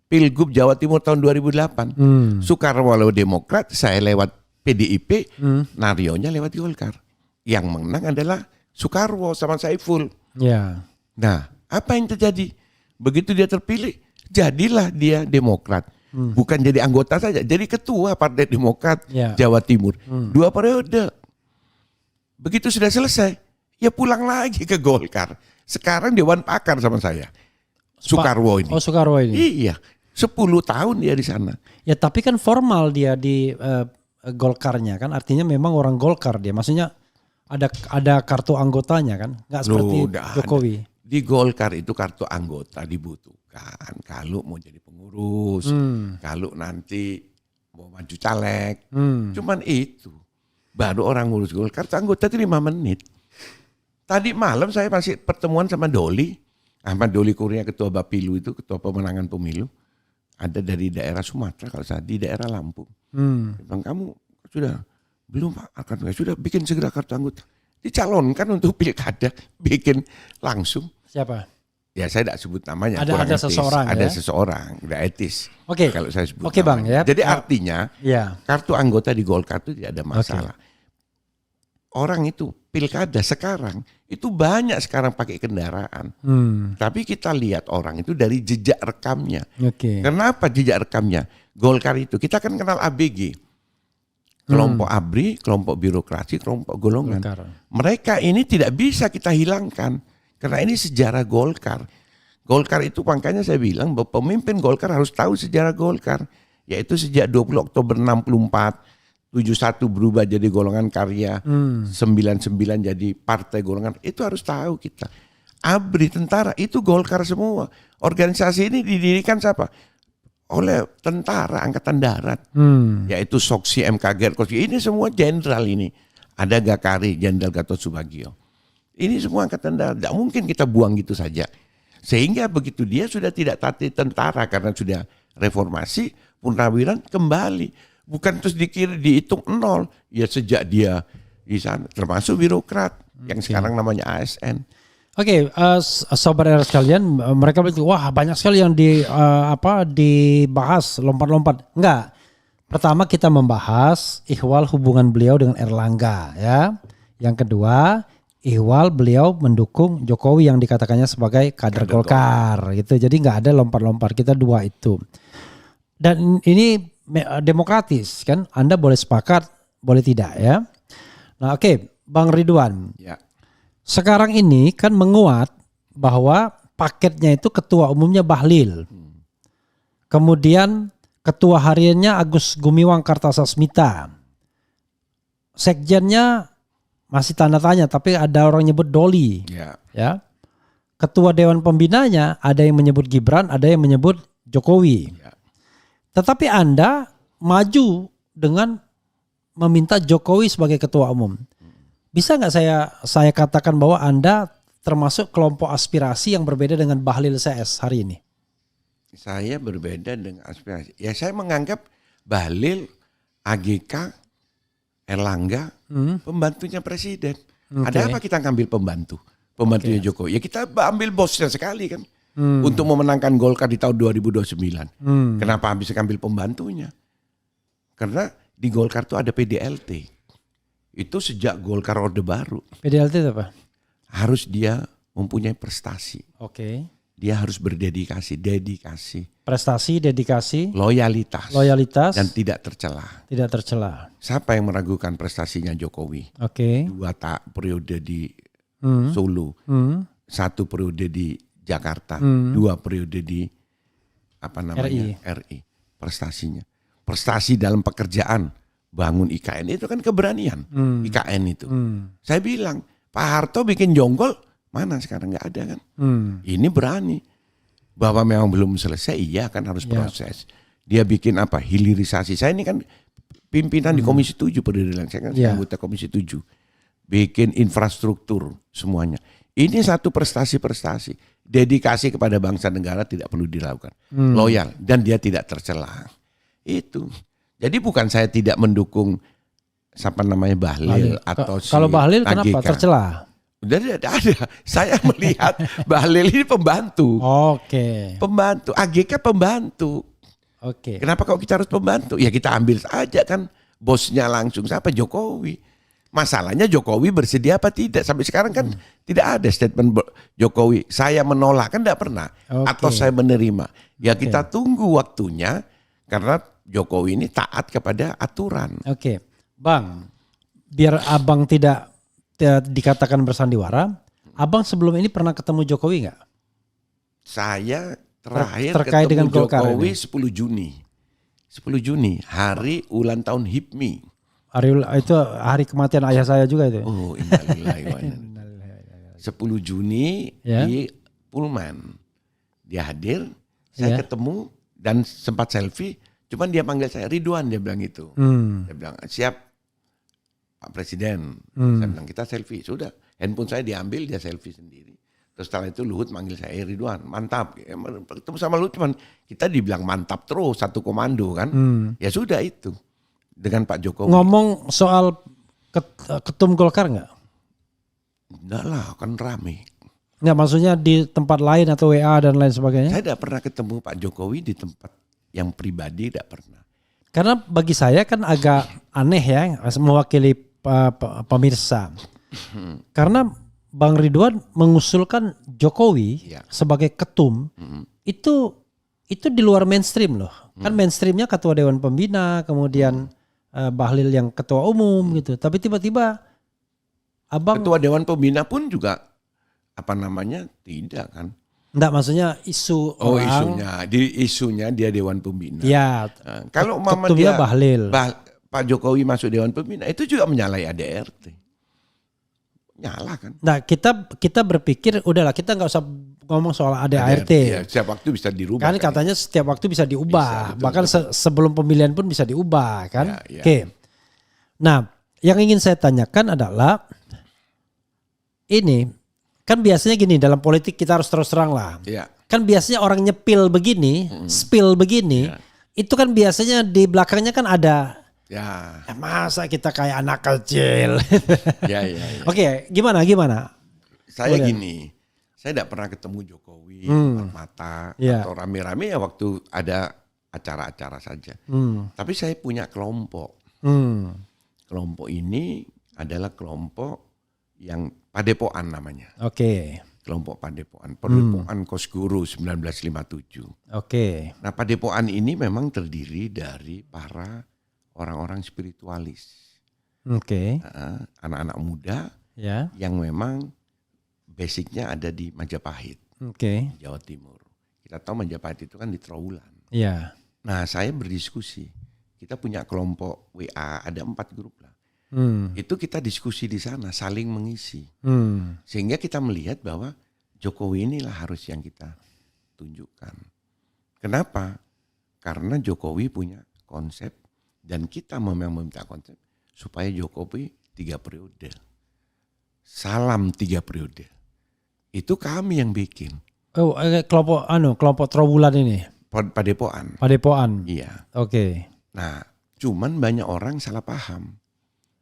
[SPEAKER 2] Pilgub Jawa Timur tahun 2008. Soekarwo lewat Demokrat, saya lewat PDIP, Naryonya lewat Golkar. Yang menang adalah Soekarwo sama Saiful.
[SPEAKER 1] Ya.
[SPEAKER 2] Nah, apa yang terjadi? Begitu dia terpilih, jadilah dia Demokrat. Bukan jadi anggota saja, jadi ketua Partai Demokrat Jawa Timur. 2 periode. Begitu sudah selesai, ya pulang lagi ke Golkar. Sekarang Dewan Pakar sama saya. Soekarwo ini.
[SPEAKER 1] Oh, Soekarwo ini.
[SPEAKER 2] Iya, 10 tahun dia di sana.
[SPEAKER 1] Ya tapi kan formal dia di Golkarnya kan, artinya memang orang Golkar dia. Maksudnya ada kartu anggotanya kan, nggak seperti Jokowi.
[SPEAKER 2] Di Golkar itu kartu anggota dibutuhkan kalau mau jadi pengurus, kalau nanti mau maju caleg. Cuman itu baru orang ngurus Golkar, anggota itu 5 menit. Tadi malam saya masih pertemuan sama Doli. Ahmad Doli Kurnia, ketua Bapilu itu, ketua pemenangan pemilu. Ada dari daerah Sumatera, kalau saya di daerah Lampung. Bilang, kamu sudah belum akan sudah bikin segera kartu anggota. Dicalonkan untuk pilkada, bikin langsung.
[SPEAKER 1] Siapa?
[SPEAKER 2] Ya saya tidak sebut namanya.
[SPEAKER 1] Ada seseorang.
[SPEAKER 2] Ada
[SPEAKER 1] ya?
[SPEAKER 2] seseorang, tidak etis.
[SPEAKER 1] Oke.
[SPEAKER 2] Kalau saya sebut.
[SPEAKER 1] Oke Bang ya.
[SPEAKER 2] Jadi artinya kartu anggota di Golkar itu tidak ada masalah. Orang itu pilkada sekarang itu banyak sekarang pakai kendaraan. Tapi kita lihat orang itu dari jejak rekamnya. Kenapa jejak rekamnya? Golkar itu kita kan kenal ABG. Kelompok ABRI, kelompok birokrasi, kelompok golongan. Mereka ini tidak bisa kita hilangkan. Karena ini sejarah Golkar. Golkar itu makanya saya bilang bahwa pemimpin Golkar harus tahu sejarah Golkar. Yaitu sejak 20 Oktober 64. 71 berubah jadi golongan karya, 99 jadi partai golongan, itu harus tahu kita. ABRI, tentara, itu Golkar semua. Organisasi ini didirikan siapa? Oleh tentara Angkatan Darat, yaitu Soksi, MKG, ini semua jenderal ini. Ada Gakari, Jenderal Gatot Subagio. Ini semua Angkatan Darat, tidak mungkin kita buang gitu saja. Sehingga begitu dia sudah tidak taati tentara karena sudah reformasi, purnawirawan kembali. Bukan terus dihitung 0. Ya sejak dia di sana, termasuk birokrat yang sekarang namanya ASN.
[SPEAKER 1] Oke, sobat era sekalian, mereka bilang wah banyak sekali yang dibahas lompat-lompat. Enggak. Pertama kita membahas ihwal hubungan beliau dengan Erlangga ya. Yang kedua, ihwal beliau mendukung Jokowi yang dikatakannya sebagai kader Golkar gitu. Jadi enggak ada lompat-lompat. Kita 2 itu. Dan ini demokratis kan, Anda boleh sepakat, boleh tidak ya. Nah oke, Bang Ridwan. Ya. Sekarang ini kan menguat bahwa paketnya itu ketua umumnya Bahlil. Kemudian ketua hariannya Agus Gumiwang Kartasasmita. Sekjennya masih tanda tanya tapi ada orang nyebut Doli. Ya. Ketua dewan pembinanya ada yang menyebut Gibran, ada yang menyebut Jokowi. Ya. Tetapi Anda maju dengan meminta Jokowi sebagai ketua umum. Bisa nggak saya katakan bahwa Anda termasuk kelompok aspirasi yang berbeda dengan Bahlil CS hari ini?
[SPEAKER 2] Saya berbeda dengan aspirasi. Ya saya menganggap Bahlil, AGK, Erlangga pembantunya presiden. Ada apa kita ngambil pembantunya Jokowi? Ya kita ambil bosnya sekali kan. Untuk memenangkan Golkar di tahun 2029. Kenapa bisa ambil pembantunya? Karena di Golkar itu ada PDLT. Itu sejak Golkar Orde Baru.
[SPEAKER 1] PDLT itu apa?
[SPEAKER 2] Harus dia mempunyai prestasi.
[SPEAKER 1] Oke.
[SPEAKER 2] Dia harus berdedikasi,
[SPEAKER 1] Prestasi, dedikasi,
[SPEAKER 2] loyalitas, dan tidak tercela. Siapa yang meragukan prestasinya Jokowi?
[SPEAKER 1] Oke.
[SPEAKER 2] 2 periode di Solo, 1 periode di Jakarta, 2 periode di RI. Prestasinya, prestasi dalam pekerjaan, bangun IKN itu kan keberanian. IKN itu, saya bilang Pak Harto bikin jonggol. Mana sekarang nggak ada kan? Ini berani bahwa memang belum selesai, iya kan harus proses. Dia bikin apa? Hilirisasi. Saya ini kan pimpinan di Komisi 7 periode yang saya kan anggota Komisi 7. Bikin infrastruktur semuanya. Ini satu prestasi. Dedikasi kepada bangsa negara tidak perlu dilakukan. Loyal dan dia tidak tercela. Itu. Jadi bukan saya tidak mendukung Bahlil atau
[SPEAKER 1] kalau Bahlil kenapa tercela?
[SPEAKER 2] Udah ada. Saya melihat Bahlil ini pembantu.
[SPEAKER 1] Oke.
[SPEAKER 2] Pembantu. AGK pembantu.
[SPEAKER 1] Oke.
[SPEAKER 2] Kenapa kok kita harus pembantu? Ya kita ambil saja kan bosnya langsung siapa? Jokowi. Masalahnya Jokowi bersedia apa tidak? Sampai sekarang kan tidak ada statement Jokowi. Saya menolak kan tidak pernah. Atau saya menerima. Ya kita tunggu waktunya karena Jokowi ini taat kepada aturan.
[SPEAKER 1] Oke. Bang, biar abang tidak dikatakan bersandiwara, abang sebelum ini pernah ketemu Jokowi nggak?
[SPEAKER 2] Saya terakhir
[SPEAKER 1] terkait
[SPEAKER 2] ketemu
[SPEAKER 1] dengan
[SPEAKER 2] Jokowi 10 Juni. 10 Juni, hari ulang tahun HIPMI.
[SPEAKER 1] Itu hari kematian ayah saya juga itu.
[SPEAKER 2] Oh, innalillahi wa inna ilaihi. 10 Juni di Pullman. Dia hadir, saya ketemu dan sempat selfie, cuman dia panggil saya Ridwan, dia bilang itu. Dia bilang, "Siap Pak Presiden." Saya bilang kita selfie. Sudah, handphone saya diambil, dia selfie sendiri. Terus setelah itu Luhut manggil saya, Ridwan, mantap. Ketemu sama Luhut cuman kita dibilang mantap terus, satu komando kan. Ya sudah itu. Dengan Pak Jokowi.
[SPEAKER 1] Ngomong soal ketum Golkar nggak?
[SPEAKER 2] Enggak lah, kan rame.
[SPEAKER 1] Nggak, maksudnya di tempat lain atau WA dan lain sebagainya?
[SPEAKER 2] Saya tidak pernah ketemu Pak Jokowi di tempat yang pribadi, tidak pernah.
[SPEAKER 1] Karena bagi saya kan agak aneh ya mewakili pemirsa. Karena Bang Ridwan mengusulkan Jokowi sebagai ketum itu di luar mainstream loh. Kan mainstreamnya ketua Dewan Pembina, kemudian Bahlil yang ketua umum gitu. Tapi tiba-tiba abang
[SPEAKER 2] ketua Dewan Pembina pun juga tidak kan.
[SPEAKER 1] Enggak, maksudnya isu orang.
[SPEAKER 2] Isunya dia Dewan Pembina.
[SPEAKER 1] Ya.
[SPEAKER 2] Kalau
[SPEAKER 1] ketumnya Bahlil.
[SPEAKER 2] Pak Jokowi masuk Dewan Pembina itu juga menyalahi ADRT. Nyala kan.
[SPEAKER 1] Nah, kita berpikir udahlah kita nggak usah ngomong soal ADRT.
[SPEAKER 2] Ya, setiap waktu bisa dirubah.
[SPEAKER 1] Kan katanya setiap waktu bisa diubah. Bisa, bahkan sebelum pemilihan pun bisa diubah kan. Ya. Oke. Nah, yang ingin saya tanyakan adalah ini kan biasanya gini, dalam politik kita harus terus terang lah.
[SPEAKER 2] Ya.
[SPEAKER 1] Kan biasanya orang nyepil begini, spill begini, itu kan biasanya di belakangnya kan ada.
[SPEAKER 2] Ya.
[SPEAKER 1] Masa kita kayak anak kecil.
[SPEAKER 2] Ya.
[SPEAKER 1] Oke, gimana?
[SPEAKER 2] Saya gini, saya tidak pernah ketemu Jokowi mata atau rame-rame ya waktu ada acara-acara saja. Tapi saya punya kelompok. Kelompok ini adalah kelompok yang Padepokan namanya.
[SPEAKER 1] Oke.
[SPEAKER 2] Kelompok Padepokan. Padepokan Kosguru 1957.
[SPEAKER 1] Oke.
[SPEAKER 2] Nah, Padepokan ini memang terdiri dari para orang-orang spiritualis.
[SPEAKER 1] Oke.
[SPEAKER 2] Anak-anak muda yang memang basicnya ada di Majapahit.
[SPEAKER 1] Oke.
[SPEAKER 2] Jawa Timur. Kita tahu Majapahit itu kan di Trawulan.
[SPEAKER 1] Iya.
[SPEAKER 2] Nah, saya berdiskusi. Kita punya kelompok WA, ada 4 grup lah. Itu kita diskusi di sana, saling mengisi. Sehingga kita melihat bahwa Jokowi inilah harus yang kita tunjukkan. Kenapa? Karena Jokowi punya konsep dan kita memang meminta konsep supaya Jokowi 3 periode. Salam 3 periode. Itu kami yang bikin.
[SPEAKER 1] Oh, kelompok Trowulan ini.
[SPEAKER 2] Padepokan. Iya.
[SPEAKER 1] Oke.
[SPEAKER 2] Nah, cuman banyak orang salah paham.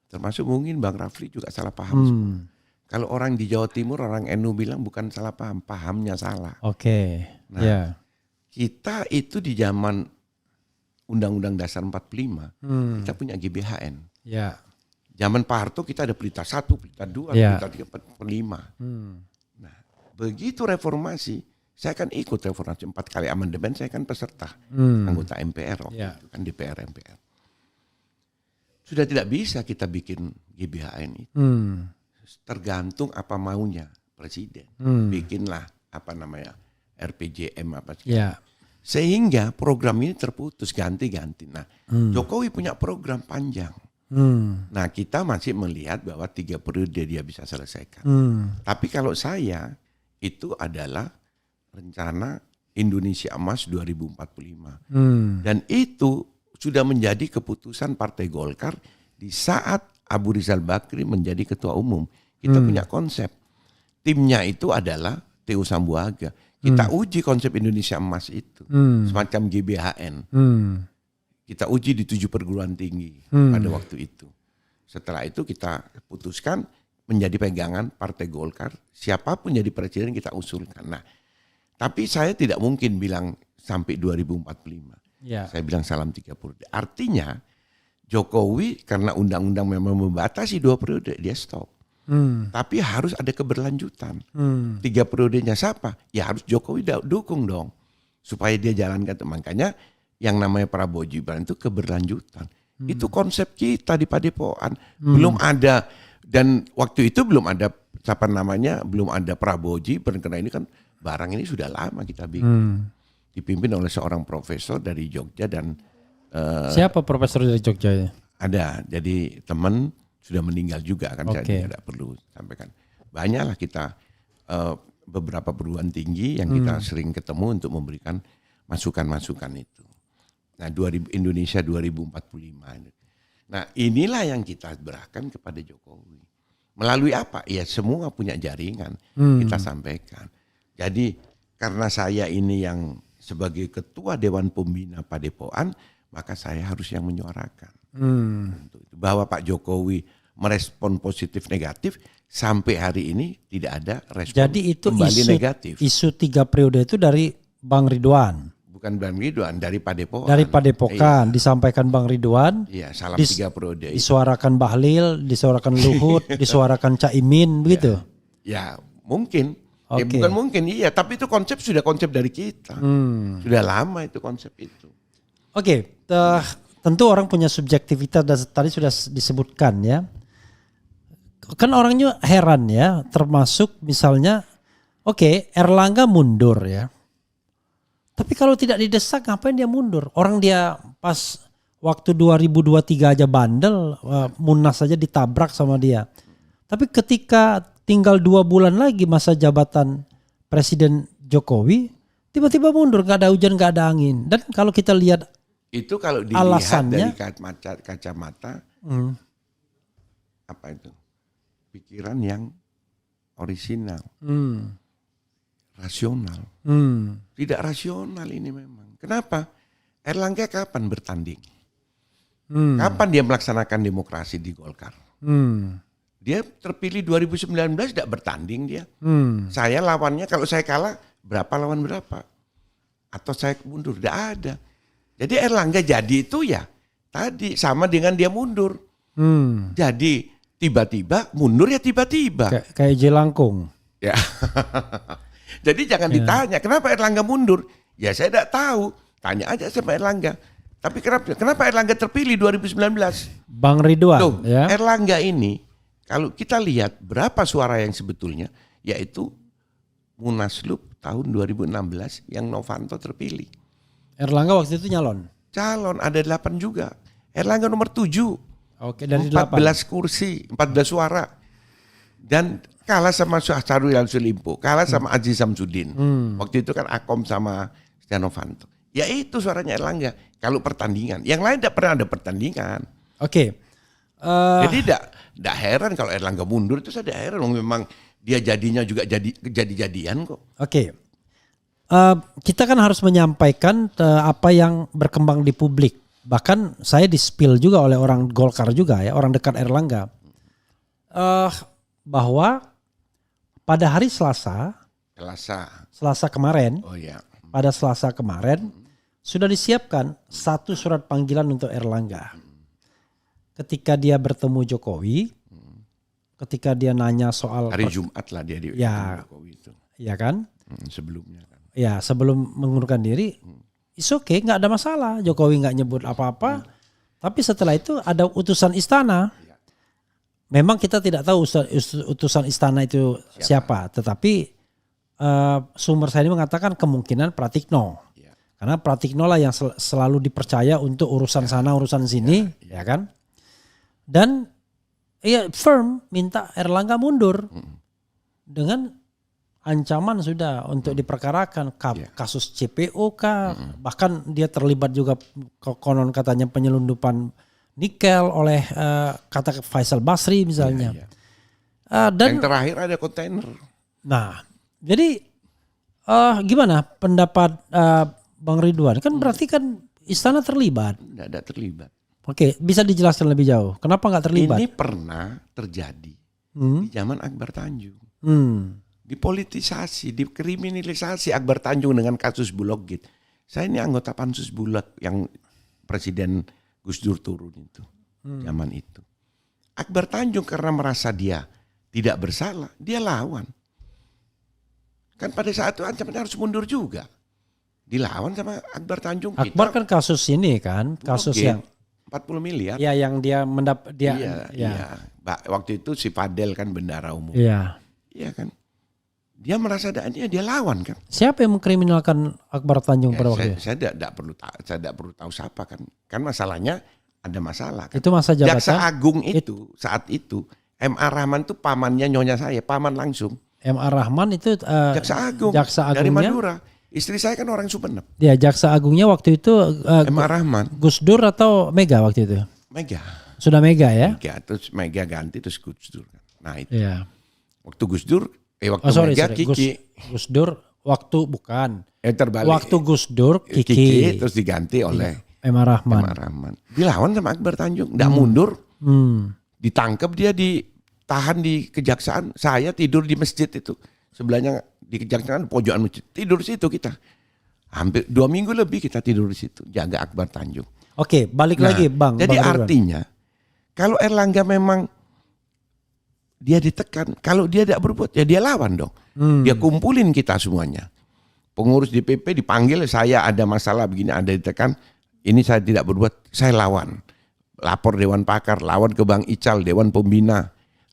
[SPEAKER 2] Termasuk mungkin Bang Rafli juga salah paham. Kalau orang di Jawa Timur, orang NU bilang bukan salah paham, pahamnya salah.
[SPEAKER 1] Oke.
[SPEAKER 2] Nah, kita itu di zaman Undang-Undang Dasar 45, kita punya GBHN.
[SPEAKER 1] Ya.
[SPEAKER 2] Zaman Pak Harto kita ada Pelita 1, Pelita 2, Pelita 3, Pelita 5. Nah, begitu reformasi, saya kan ikut reformasi 4 kali amandemen, saya kan peserta anggota MPR waktu itu kan DPR MPR. Sudah tidak bisa kita bikin GBHN itu. Tergantung apa maunya presiden. Bikinlah RPJM apa segala. Sehingga program ini terputus ganti-ganti. Nah, Jokowi punya program panjang. Nah, kita masih melihat bahwa 3 periode dia bisa selesaikan. Tapi kalau saya itu adalah rencana Indonesia Emas 2045. Dan itu sudah menjadi keputusan Partai Golkar di saat Abu Rizal Bakri menjadi ketua umum. Kita punya konsep. Timnya itu adalah Theo Sambuaga. Kita uji konsep Indonesia Emas itu. Semacam GBHN. Kita uji di 7 perguruan tinggi pada waktu itu. Setelah itu kita putuskan menjadi pegangan Partai Golkar. Siapapun jadi presiden kita usulkan. Nah, tapi saya tidak mungkin bilang sampai 2045. Saya bilang salam 3 periode. Artinya Jokowi karena undang-undang memang membatasi 2 periode, dia stop. Tapi harus ada keberlanjutan. 3 periodenya siapa? Ya harus Jokowi dukung dong. Supaya dia jalankan. Makanya yang namanya Prabowo Gibran itu keberlanjutan. Itu konsep kita di Padepokan. Belum ada, dan waktu itu belum ada belum ada Prabowo Gibran. Karena ini kan barang ini sudah lama kita bikin. Dipimpin oleh seorang profesor dari Jogja dan
[SPEAKER 1] siapa profesor dari Jogja ya?
[SPEAKER 2] Ada, jadi teman sudah meninggal juga kan, saya tidak perlu sampaikan. Banyaklah kita beberapa perguruan tinggi yang kita sering ketemu untuk memberikan masukan-masukan itu. Nah, Indonesia 2045. Nah, inilah yang kita berikan kepada Jokowi. Melalui apa? Ya semua punya jaringan kita sampaikan. Jadi karena saya ini yang sebagai ketua Dewan Pembina Padepokan, maka saya harus yang menyuarakan. Bahwa Pak Jokowi merespon positif negatif, sampai hari ini tidak ada respon.
[SPEAKER 1] Jadi itu
[SPEAKER 2] kembali negatif.
[SPEAKER 1] Isu 3 periode itu dari Bang Ridwan.
[SPEAKER 2] Bukan Bang Ridwan, dari Padepokan.
[SPEAKER 1] Dari Padepokan, disampaikan Bang Ridwan.
[SPEAKER 2] Iya, salam 3 periode.
[SPEAKER 1] Disuarakan Bahlil, disuarakan Luhut, disuarakan Caimin, begitu?
[SPEAKER 2] Ya, mungkin. Ya, bukan mungkin, iya. Tapi itu sudah konsep dari kita. Sudah lama itu konsep itu.
[SPEAKER 1] Oke, tentu orang punya subjektivitas dan tadi sudah disebutkan ya. Kan orangnya heran ya, termasuk misalnya, Erlangga mundur ya. Tapi kalau tidak didesak ngapain dia mundur? Orang dia pas waktu 2023 aja bandel, Munas saja ditabrak sama dia. Tapi ketika tinggal 2 bulan lagi masa jabatan Presiden Jokowi, tiba-tiba mundur, gak ada hujan, gak ada angin. Dan kalau kita lihat
[SPEAKER 2] itu kalau dilihat
[SPEAKER 1] alasannya,
[SPEAKER 2] dari kacamata apa itu? Pikiran yang orisinal. Rasional. Tidak rasional ini memang. Kenapa? Erlangga kapan bertanding? Kapan dia melaksanakan demokrasi di Golkar? Dia terpilih 2019 tidak bertanding dia. Saya lawannya, kalau saya kalah berapa lawan berapa? Atau saya mundur? Tidak ada. Jadi Erlangga jadi itu ya tadi sama dengan dia mundur. Jadi tiba-tiba mundur ya tiba-tiba.
[SPEAKER 1] Kayak Jelangkung.
[SPEAKER 2] Ya. Jadi jangan ditanya kenapa Erlangga mundur. Ya saya tidak tahu. Tanya aja sama Erlangga. Tapi kenapa Erlangga terpilih 2019?
[SPEAKER 1] Bang Ridwan.
[SPEAKER 2] Tuh, ya. Erlangga ini kalau kita lihat berapa suara yang sebetulnya, yaitu Munaslup tahun 2016 yang Novanto terpilih.
[SPEAKER 1] Erlangga waktu itu nyalon?
[SPEAKER 2] Calon, ada 8 juga. Erlangga nomor 7.
[SPEAKER 1] Oke, dari
[SPEAKER 2] 14 kursi, 14 suara. Dan kalah sama Syahrul Yassin Limpo, kalah sama Aziz Samsudin. Waktu itu kan Akom sama Setia Novanto. Ya itu suaranya Erlangga. Kalau pertandingan, yang lain tidak pernah ada pertandingan.
[SPEAKER 1] Oke.
[SPEAKER 2] Jadi tidak heran kalau Erlangga mundur itu saya tidak heran. Memang dia jadinya juga jadi-jadian kok.
[SPEAKER 1] Oke. Kita kan harus menyampaikan apa yang berkembang di publik. Bahkan saya di-spill juga oleh orang Golkar juga ya, orang dekat Erlangga. Bahwa pada hari Selasa kemarin, pada Selasa kemarin sudah disiapkan satu surat panggilan untuk Erlangga. Ketika dia bertemu Jokowi, ketika dia nanya soal
[SPEAKER 2] hari Jumat lah dia di Jokowi itu.
[SPEAKER 1] Ya kan?
[SPEAKER 2] Sebelumnya kan.
[SPEAKER 1] Ya, sebelum mengundurkan diri, it's okay, nggak ada masalah. Jokowi nggak nyebut apa-apa. Tapi setelah itu ada utusan istana. Memang kita tidak tahu utusan istana itu siapa. Tetapi sumber saya ini mengatakan kemungkinan Pratikno. Karena Pratikno lah yang selalu dipercaya untuk urusan sana, urusan sini. Ya kan? Dan firm minta Erlangga mundur. Dengan ancaman sudah untuk diperkarakan kasus CPO kah, bahkan dia terlibat juga konon katanya penyelundupan nikel oleh kata Faisal Basri misalnya. Dan
[SPEAKER 2] yang terakhir ada kontainer.
[SPEAKER 1] Nah, jadi gimana pendapat Bang Ridwan? Kan berarti kan istana terlibat.
[SPEAKER 2] Tidak ada terlibat.
[SPEAKER 1] Oke, bisa dijelaskan lebih jauh. Kenapa nggak terlibat?
[SPEAKER 2] Ini pernah terjadi di zaman Akbar Tanjung. Dipolitisasi, dikriminalisasi Akbar Tanjung dengan kasus Bulog gitu. Saya ini anggota Pansus Bulog yang Presiden Gus Dur turun itu. Zaman itu. Akbar Tanjung karena merasa dia tidak bersalah, dia lawan. Kan pada saat itu ancamannya harus mundur juga. Dilawan sama Akbar Tanjung.
[SPEAKER 1] Akbar kan kasus ini kan, kasus yang
[SPEAKER 2] 40 miliar.
[SPEAKER 1] Ya, yang dia mendapat
[SPEAKER 2] Iya. Waktu itu si Fadel kan bendara umum.
[SPEAKER 1] Iya.
[SPEAKER 2] Iya kan. Dia merasa dia lawan kan.
[SPEAKER 1] Siapa yang mengkriminalkan Akbar Tanjung pada waktu itu?
[SPEAKER 2] Saya tidak perlu tahu siapa kan. Kan masalahnya ada masalah kan.
[SPEAKER 1] Itu masa jabatan.
[SPEAKER 2] Jaksa Agung itu saat itu M.A. Rahman itu pamannya nyonya saya, paman langsung.
[SPEAKER 1] M.A. Rahman itu
[SPEAKER 2] Jaksa Agung dari Madura. Istri saya kan orang Sumeneb.
[SPEAKER 1] Ya, Jaksa Agungnya waktu itu
[SPEAKER 2] M.A. Rahman.
[SPEAKER 1] Gus Dur atau Mega waktu itu?
[SPEAKER 2] Mega.
[SPEAKER 1] Sudah Mega ya?
[SPEAKER 2] Mega, terus Mega ganti terus Gus Dur. Nah itu.
[SPEAKER 1] Iya.
[SPEAKER 2] Waktu Gus Dur, Mega Kiki.
[SPEAKER 1] Gus Dur waktu bukan.
[SPEAKER 2] Terbalik.
[SPEAKER 1] Waktu Gus Dur Kiki.
[SPEAKER 2] Terus diganti oleh
[SPEAKER 1] M.A. Rahman.
[SPEAKER 2] M.A. Rahman. Dilawan sama Akbar Tanjung, nggak mundur. Ditangkap dia, ditahan di kejaksaan. Saya tidur di masjid itu. Sebelahnya di kejaksaan pojokan masjid. Tidur di situ kita. Hampir 2 minggu lebih kita tidur di situ. Jaga Akbar Tanjung.
[SPEAKER 1] Oke, balik lagi Bang.
[SPEAKER 2] Jadi
[SPEAKER 1] Bang
[SPEAKER 2] artinya kalau Erlangga memang dia ditekan, kalau dia tidak berbuat ya dia lawan dong. Dia kumpulin kita semuanya. Pengurus DPP dipanggil, saya ada masalah begini, ada ditekan. Ini saya tidak berbuat, saya lawan. Lapor Dewan Pakar, lawan ke Bang Ical, Dewan Pembina,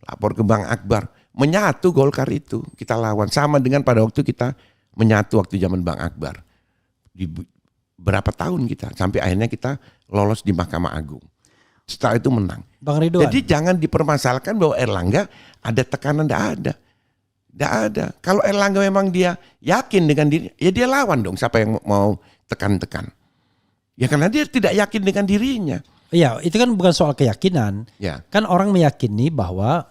[SPEAKER 2] lapor ke Bang Akbar. Menyatu Golkar itu, kita lawan. Sama dengan pada waktu kita menyatu waktu zaman Bang Akbar. Di berapa tahun kita, sampai akhirnya kita lolos di Mahkamah Agung. Setelah itu menang.
[SPEAKER 1] Bang Ridwan.
[SPEAKER 2] Jadi jangan dipermasalahkan bahwa Erlangga ada tekanan, tidak ada. Tidak ada. Kalau Erlangga memang dia yakin dengan diri, ya dia lawan dong siapa yang mau tekan-tekan. Ya karena dia tidak yakin dengan dirinya.
[SPEAKER 1] Iya, itu kan bukan soal keyakinan.
[SPEAKER 2] Ya.
[SPEAKER 1] Kan orang meyakini bahwa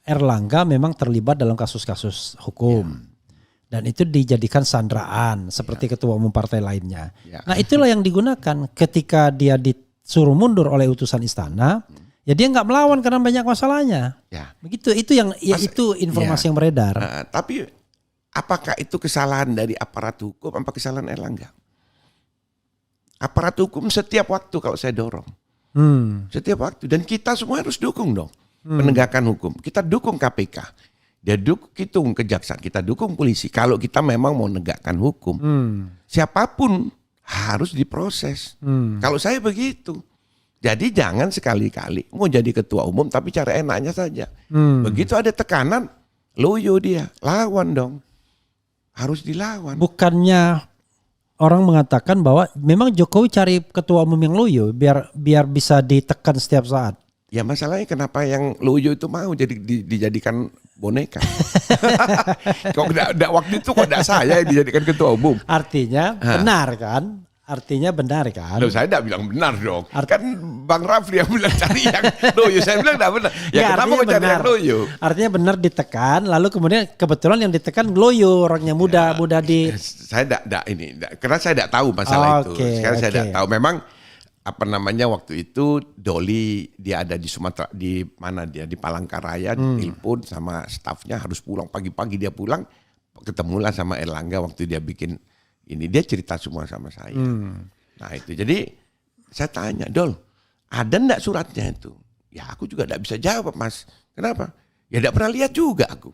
[SPEAKER 1] Erlangga memang terlibat dalam kasus-kasus hukum. Dan itu dijadikan sandraan seperti ketua umum partai lainnya. Nah itulah yang digunakan ketika dia disuruh mundur oleh utusan istana. Ya dia nggak melawan karena banyak masalahnya. Begitu, itu yang itu informasi yang beredar.
[SPEAKER 2] Tapi apakah itu kesalahan dari aparat hukum apa kesalahan Erlangga? Aparat hukum setiap waktu kalau saya dorong. Setiap waktu. Dan kita semua harus dukung dong. Penegakan hukum. Kita dukung KPK. Dia dukung kejaksaan. Kita dukung polisi. Kalau kita memang mau menegakkan hukum. Siapapun harus diproses. Kalau saya begitu. Jadi jangan sekali-kali mau jadi ketua umum tapi cara enaknya saja. Begitu ada tekanan, loyo dia. Lawan dong. Harus dilawan.
[SPEAKER 1] Bukannya orang mengatakan bahwa memang Jokowi cari ketua umum yang loyo biar bisa ditekan setiap saat.
[SPEAKER 2] Ya masalahnya kenapa yang loyo itu mau jadi dijadikan boneka? Kok waktu itu kok enggak saya yang dijadikan ketua umum?
[SPEAKER 1] Artinya benar kan? Artinya benar kan?
[SPEAKER 2] Loh, saya tidak bilang benar dong. Kan Bang Rafli yang bilang cari yang loyo. Saya bilang tidak benar. Ya kenapa mau cari yang loyo?
[SPEAKER 1] Artinya benar ditekan, lalu kemudian kebetulan yang ditekan loyo, orangnya muda di.
[SPEAKER 2] Saya tidak karena saya tidak tahu masalah itu. Sekarang saya tidak tahu. Memang apa namanya waktu itu Doli dia ada di Sumatera, di mana dia di Palangkaraya, telepon sama stafnya harus pulang pagi-pagi, dia pulang ketemulah sama Erlangga waktu dia bikin ini, dia cerita semua sama saya. Nah itu, jadi saya tanya, Dol, ada enggak suratnya itu? Ya aku juga enggak bisa jawab, Mas. Kenapa? Ya enggak pernah lihat juga aku.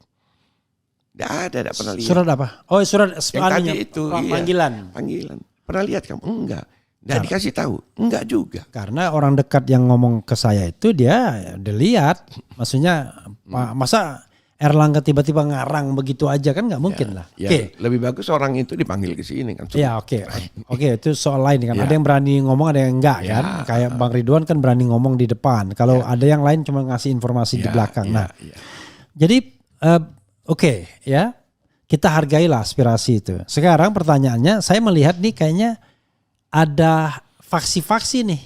[SPEAKER 2] Enggak pernah lihat.
[SPEAKER 1] Surat apa? Oh, surat
[SPEAKER 2] yang tadi itu,
[SPEAKER 1] panggilan.
[SPEAKER 2] Panggilan. Pernah lihat kamu? Enggak. Enggak dikasih tahu? Enggak juga.
[SPEAKER 1] Karena orang dekat yang ngomong ke saya itu dia lihat. Maksudnya masa Erlangga tiba-tiba ngarang begitu aja kan nggak mungkin lah.
[SPEAKER 2] Ya, lebih bagus orang itu dipanggil ke sini kan.
[SPEAKER 1] Ya oke, itu soal lain kan. Ada yang berani ngomong, ada yang enggak kan. Kayak Bang Ridwan kan berani ngomong di depan. Kalau ada yang lain cuma ngasih informasi di belakang. Jadi oke, ya kita hargailah aspirasi itu. Sekarang pertanyaannya, saya melihat nih kayaknya ada faksi-faksi nih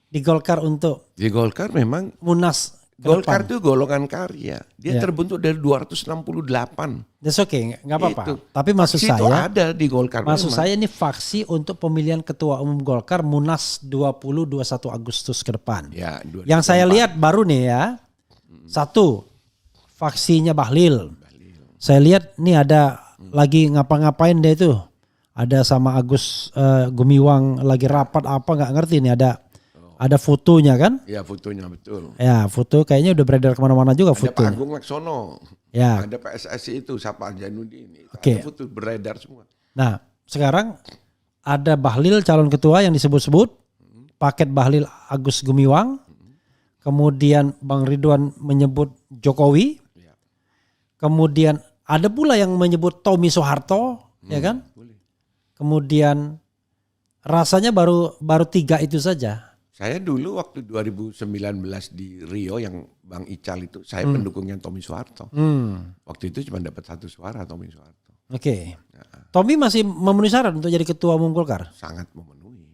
[SPEAKER 1] di Golkar untuk.
[SPEAKER 2] Di Golkar memang
[SPEAKER 1] Munas.
[SPEAKER 2] Golkar itu golongan karya. Dia terbentuk dari 268.
[SPEAKER 1] That's okay, nggak apa-apa. Tapi maksud
[SPEAKER 2] faksi
[SPEAKER 1] saya
[SPEAKER 2] itu ada di Golkar.
[SPEAKER 1] Maksud
[SPEAKER 2] memang.
[SPEAKER 1] saya ini faksi untuk pemilihan ketua umum Golkar Munas 20-21 Agustus ke depan.
[SPEAKER 2] Ya,
[SPEAKER 1] yang saya lihat baru nih ya. Satu, faksinya Bahlil. Saya lihat nih ada lagi ngapa-ngapain dia itu. Ada sama Agus Gumiwang lagi rapat apa nggak ngerti nih, ada fotonya kan?
[SPEAKER 2] Ya fotonya betul.
[SPEAKER 1] Ya foto kayaknya udah beredar kemana-mana juga foto.
[SPEAKER 2] Ada Pak Agung Laksono.
[SPEAKER 1] Ya.
[SPEAKER 2] Ada PSSI itu Sapa Janudin.
[SPEAKER 1] Oke.
[SPEAKER 2] Ada foto beredar semua.
[SPEAKER 1] Nah sekarang ada Bahlil calon ketua yang disebut-sebut. Paket Bahlil Agus Gumiwang. Kemudian Bang Ridwan menyebut Jokowi. Kemudian ada pula yang menyebut Tommy Soeharto. Ya kan?
[SPEAKER 2] Boleh.
[SPEAKER 1] Kemudian rasanya baru 3 itu saja.
[SPEAKER 2] Saya dulu waktu 2019 di Rio yang Bang Ical itu, saya pendukungnya Tommy Soeharto. Waktu itu cuma dapat 1 suara Tommy Soeharto.
[SPEAKER 1] Oke. Tommy masih memenuhi syarat untuk jadi ketua umum Golkar?
[SPEAKER 2] Sangat memenuhi.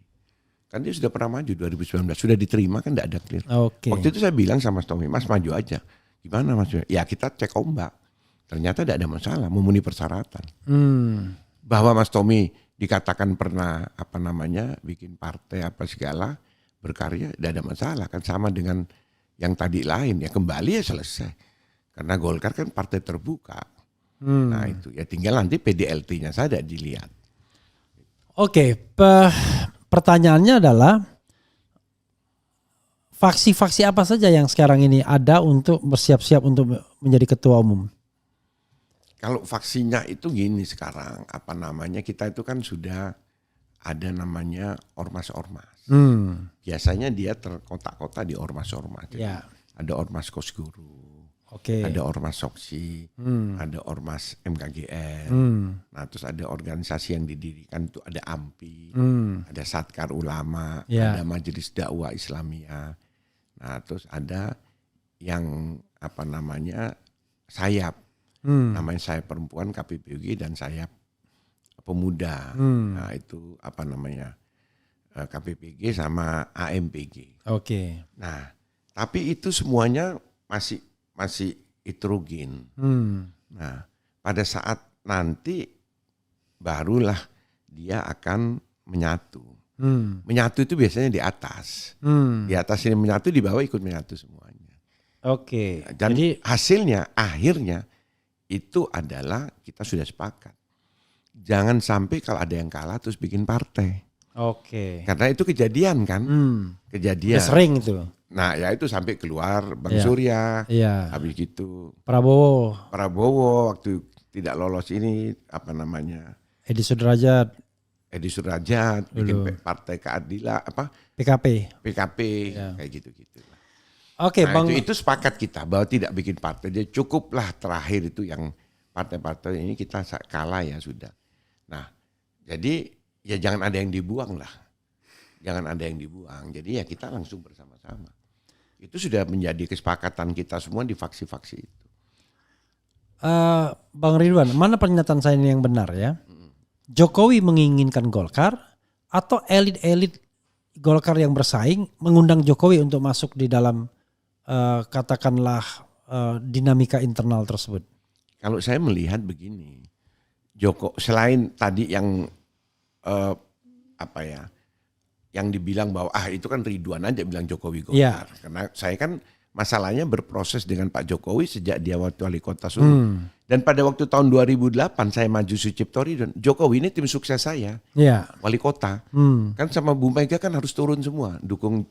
[SPEAKER 2] Kan dia sudah pernah maju 2019, sudah diterima kan, tidak ada clear. Waktu itu saya bilang sama Tommy, Mas maju aja. Gimana Mas? Ya kita cek ombak. Ternyata tidak ada masalah, memenuhi persyaratan. Bahwa Mas Tommy dikatakan pernah bikin partai apa segala, berkarya, tidak ada masalah kan, sama dengan yang tadi lain ya, kembali ya selesai. Karena Golkar kan partai terbuka. Nah itu ya tinggal nanti PDLT-nya saja dilihat.
[SPEAKER 1] Oke, pertanyaannya adalah faksi-faksi apa saja yang sekarang ini ada untuk bersiap-siap untuk menjadi ketua umum?
[SPEAKER 2] Kalau faksinya itu gini sekarang, kita itu kan sudah ada namanya ormas-ormas. Biasanya dia terkotak-kotak di ormas-ormas. Ada ormas Kosguru, ada ormas Soksi, ada ormas MKGN. Nah terus ada organisasi yang didirikan itu ada AMPI, ada Satkar Ulama, ada Majelis Dakwah Islamiyah. Nah terus ada yang sayap, namanya Sayap Perempuan KPPUG dan Sayap Pemuda. Nah itu KPPG sama AMPG. Nah, tapi itu semuanya masih heterogen. Nah, pada saat nanti barulah dia akan menyatu. Menyatu itu biasanya di atas. Di atas ini menyatu, di bawah ikut menyatu semuanya. Dan jadi hasilnya, akhirnya itu adalah kita sudah sepakat. Jangan sampai kalau ada yang kalah terus bikin partai. Karena itu kejadian kan, kejadian.
[SPEAKER 1] Udah sering itu.
[SPEAKER 2] Nah ya itu sampai keluar Bang Surya, habis gitu Prabowo waktu tidak lolos ini
[SPEAKER 1] Edi Sudrajat
[SPEAKER 2] bikin Partai Keadilan PKP kayak gitu-gitu. Bang, itu sepakat kita bahwa tidak bikin partai, dia cukuplah terakhir itu yang partai-partai ini kita kalah ya sudah. Nah jadi ya jangan ada yang dibuang lah. Jangan ada yang dibuang. Jadi ya kita langsung bersama-sama. Itu sudah menjadi kesepakatan kita semua di faksi-faksi itu.
[SPEAKER 1] Bang Ridwan, mana pernyataan saya ini yang benar ya? Jokowi menginginkan Golkar atau elit-elit Golkar yang bersaing mengundang Jokowi untuk masuk di dalam katakanlah dinamika internal tersebut?
[SPEAKER 2] Kalau saya melihat begini, selain tadi yang yang dibilang bahwa itu kan Ridwan aja bilang Jokowi Golkar. Karena saya kan masalahnya berproses dengan Pak Jokowi sejak dia waktu wali kota Solo. Dan pada waktu tahun 2008 saya maju Sucipto Ridwan, Jokowi ini tim sukses saya, wali kota. Kan sama Bu Mega kan harus turun semua, dukung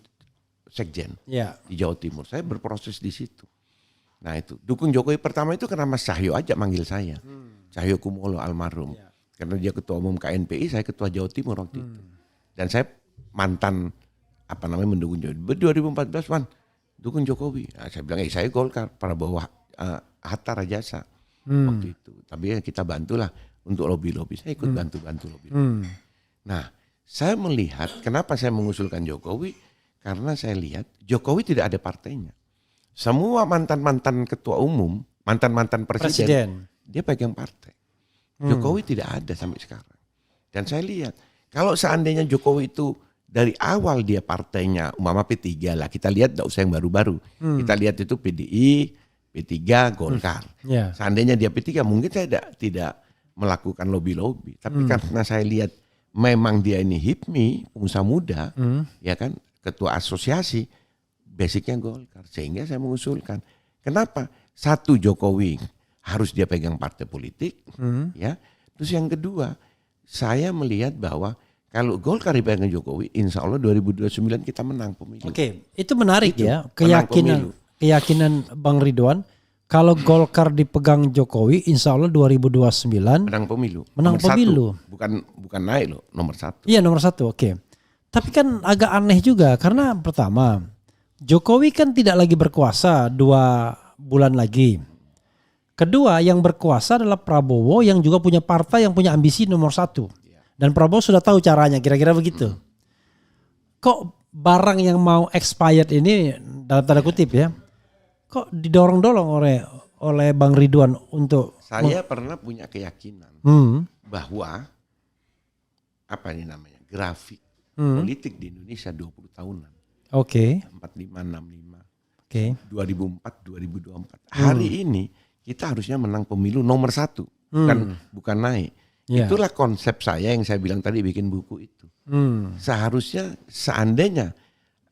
[SPEAKER 2] sekjen di Jawa Timur. Saya berproses di situ. Nah itu, dukung Jokowi pertama itu karena Mas Cahyo aja manggil saya. Cahyo Kumolo almarhum. Karena dia ketua umum KNPI, saya ketua Jawa Timur waktu itu. Dan saya mantan mendukung Jokowi. 2014 Wan, dukung Jokowi. Nah, saya bilang saya Golkar, Prabowo Hatta Rajasa waktu itu. Tapi kita bantulah untuk lobby-lobby. Saya ikut bantu-bantu lobby. Nah, saya melihat kenapa saya mengusulkan Jokowi, karena saya lihat Jokowi tidak ada partainya. Semua mantan-mantan ketua umum, mantan-mantan presiden, dia pegang partai. Jokowi tidak ada sampai sekarang. Dan saya lihat, kalau seandainya Jokowi itu dari awal dia partainya, umpama P3 lah, kita lihat tidak usah yang baru-baru. Kita lihat itu PDI, P3, Golkar. Seandainya dia P3, mungkin saya tidak melakukan lobby-lobby. Tapi karena saya lihat memang dia ini HIPMI, pengusaha muda, ya kan, ketua asosiasi, basicnya Golkar. Sehingga saya mengusulkan, kenapa? Satu, Jokowi harus dia pegang partai politik, ya. Terus yang kedua, saya melihat bahwa kalau Golkar dipegang Jokowi, insya Allah 2029 kita menang pemilu.
[SPEAKER 1] Oke, itu menarik itu, ya, keyakinan Bang Ridwan. Kalau Golkar dipegang Jokowi, insya Allah 2029
[SPEAKER 2] menang pemilu.
[SPEAKER 1] Menang pemilu.
[SPEAKER 2] Bukan naik loh, nomor 1.
[SPEAKER 1] Iya nomor 1, oke. Tapi kan agak aneh juga, karena pertama, Jokowi kan tidak lagi berkuasa 2 bulan lagi. Kedua, yang berkuasa adalah Prabowo yang juga punya partai yang punya ambisi nomor 1. Dan Prabowo sudah tahu caranya, kira-kira begitu. Kok barang yang mau expired ini, dalam tanda kutip ya, kok didorong-dorong oleh Bang Ridwan untuk...
[SPEAKER 2] Saya pernah punya keyakinan bahwa, grafik politik di Indonesia 20 tahunan.
[SPEAKER 1] Oke.
[SPEAKER 2] 45, 65.
[SPEAKER 1] Oke.
[SPEAKER 2] 2004, 2024. Hari ini kita harusnya menang pemilu nomor 1, bukan naik. Itulah konsep saya yang saya bilang tadi bikin buku itu. Seharusnya seandainya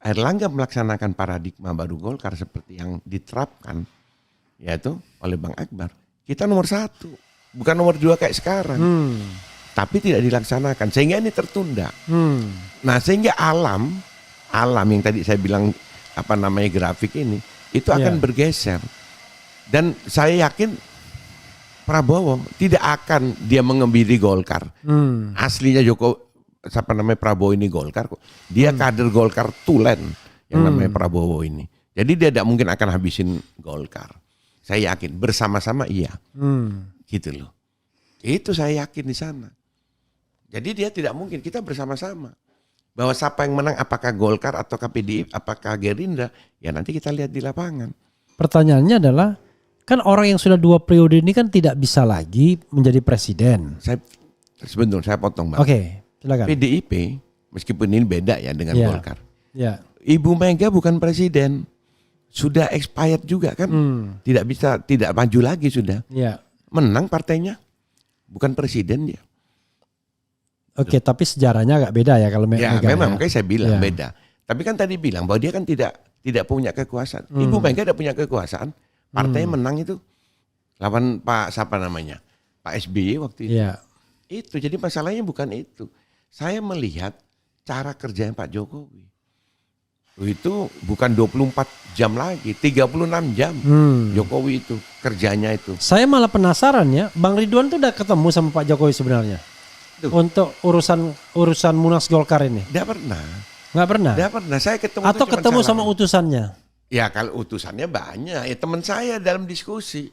[SPEAKER 2] Airlangga melaksanakan paradigma baru Golkar seperti yang diterapkan, yaitu oleh Bang Akbar, kita nomor 1, bukan nomor 2 kayak sekarang. Tapi tidak dilaksanakan, sehingga ini tertunda. Nah, sehingga alam yang tadi saya bilang grafik ini itu akan bergeser. Dan saya yakin Prabowo tidak akan dia mengembiri Golkar. Aslinya Prabowo ini Golkar kok. Dia kader Golkar tulen yang namanya Prabowo ini. Jadi dia tidak mungkin akan habisin Golkar. Saya yakin bersama-sama iya. Gitu loh. Itu saya yakin di sana. Jadi dia tidak mungkin, kita bersama-sama. Bahwa siapa yang menang, apakah Golkar atau PDI, apakah Gerindra, ya nanti kita lihat di lapangan.
[SPEAKER 1] Pertanyaannya adalah, kan orang yang sudah 2 periode ini kan tidak bisa lagi menjadi presiden.
[SPEAKER 2] Sebentar, saya potong Bang.
[SPEAKER 1] Oke, silakan.
[SPEAKER 2] PDIP, meskipun ini beda ya dengan Golkar. Ibu Mega bukan presiden, sudah expired juga kan, tidak maju lagi sudah. Menang partainya, bukan presiden dia.
[SPEAKER 1] Oke, tapi sejarahnya agak beda ya kalau Mega.
[SPEAKER 2] Memang makanya saya bilang beda. Tapi kan tadi bilang bahwa dia kan tidak punya kekuasaan. Ibu Mega tidak punya kekuasaan. Partainya menang itu lawan Pak SBY waktu itu. Itu jadi masalahnya bukan itu. Saya melihat cara kerjanya Pak Jokowi. Itu bukan 24 jam lagi, 36 jam. Jokowi itu kerjanya itu.
[SPEAKER 1] Saya malah penasaran ya, Bang Ridwan tuh udah ketemu sama Pak Jokowi sebenarnya. Untuk urusan Munas Golkar ini?
[SPEAKER 2] Tidak pernah.
[SPEAKER 1] Nggak pernah?
[SPEAKER 2] Tidak pernah. Saya ketemu.
[SPEAKER 1] Atau ketemu sama utusannya?
[SPEAKER 2] Ya kalau utusannya banyak. Ya teman saya dalam diskusi.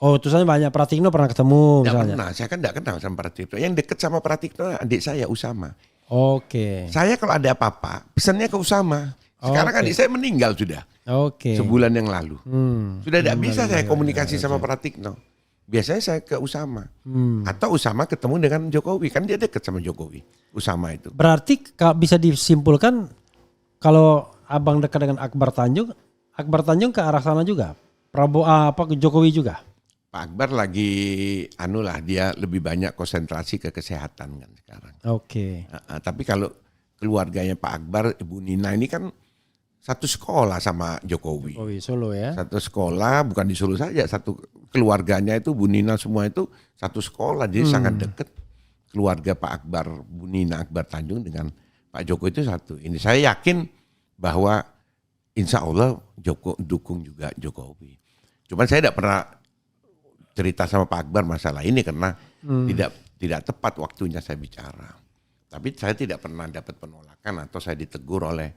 [SPEAKER 1] Oh utusannya banyak. Pratikno pernah ketemu misalnya?
[SPEAKER 2] Tidak pernah. Saya kan tidak kenal sama Pratikno. Yang dekat sama Pratikno adik saya Usama.
[SPEAKER 1] Oke.
[SPEAKER 2] Saya kalau ada apa-apa pesannya ke Usama. Sekarang adik saya meninggal sudah. Sebulan yang lalu. Sudah tidak bisa saya komunikasi sama Pratikno. Biasanya saya ke Usama. Atau Usama ketemu dengan Jokowi. Kan dia dekat sama Jokowi. Usama itu.
[SPEAKER 1] Berarti bisa disimpulkan kalau abang dekat dengan Akbar Tanjung ke arah sana juga? Jokowi juga?
[SPEAKER 2] Pak Akbar lagi dia lebih banyak konsentrasi ke kesehatan kan sekarang.
[SPEAKER 1] Oke.
[SPEAKER 2] Tapi kalau keluarganya Pak Akbar, Ibu Nina ini kan satu sekolah sama Jokowi.
[SPEAKER 1] Jokowi Solo ya.
[SPEAKER 2] Satu sekolah, bukan di Solo saja, satu keluarganya itu Bu Nina semua itu satu sekolah, jadi sangat dekat keluarga Pak Akbar, Bu Nina Akbar Tanjung dengan Pak Jokowi itu satu. Ini saya yakin bahwa insya Allah dukung juga Jokowi. Cuman saya tidak pernah cerita sama Pak Akbar masalah ini karena tidak tepat waktunya saya bicara. Tapi saya tidak pernah dapat penolakan atau saya ditegur oleh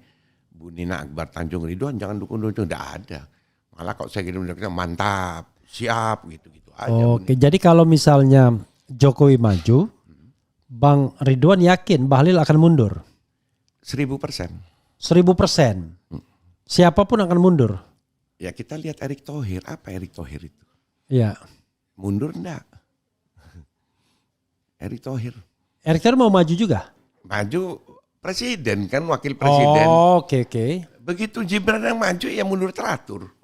[SPEAKER 2] Bu Nina Akbar Tanjung, Ridwan jangan dukung, tidak ada. Malah kalau saya kirim mantap, siap gitu aja.
[SPEAKER 1] Oke, jadi kalau misalnya Jokowi maju, Bang Ridwan yakin Bahlil akan mundur?
[SPEAKER 2] 1000%.
[SPEAKER 1] 1000%. Siapapun akan mundur?
[SPEAKER 2] Ya kita lihat Erick Thohir, apa Erick Thohir itu?
[SPEAKER 1] Iya.
[SPEAKER 2] Mundur enggak? Erick Thohir.
[SPEAKER 1] Erick Thohir mau maju juga?
[SPEAKER 2] Maju presiden kan, wakil presiden.
[SPEAKER 1] Oke.
[SPEAKER 2] Begitu Gibran yang maju ya mundur teratur.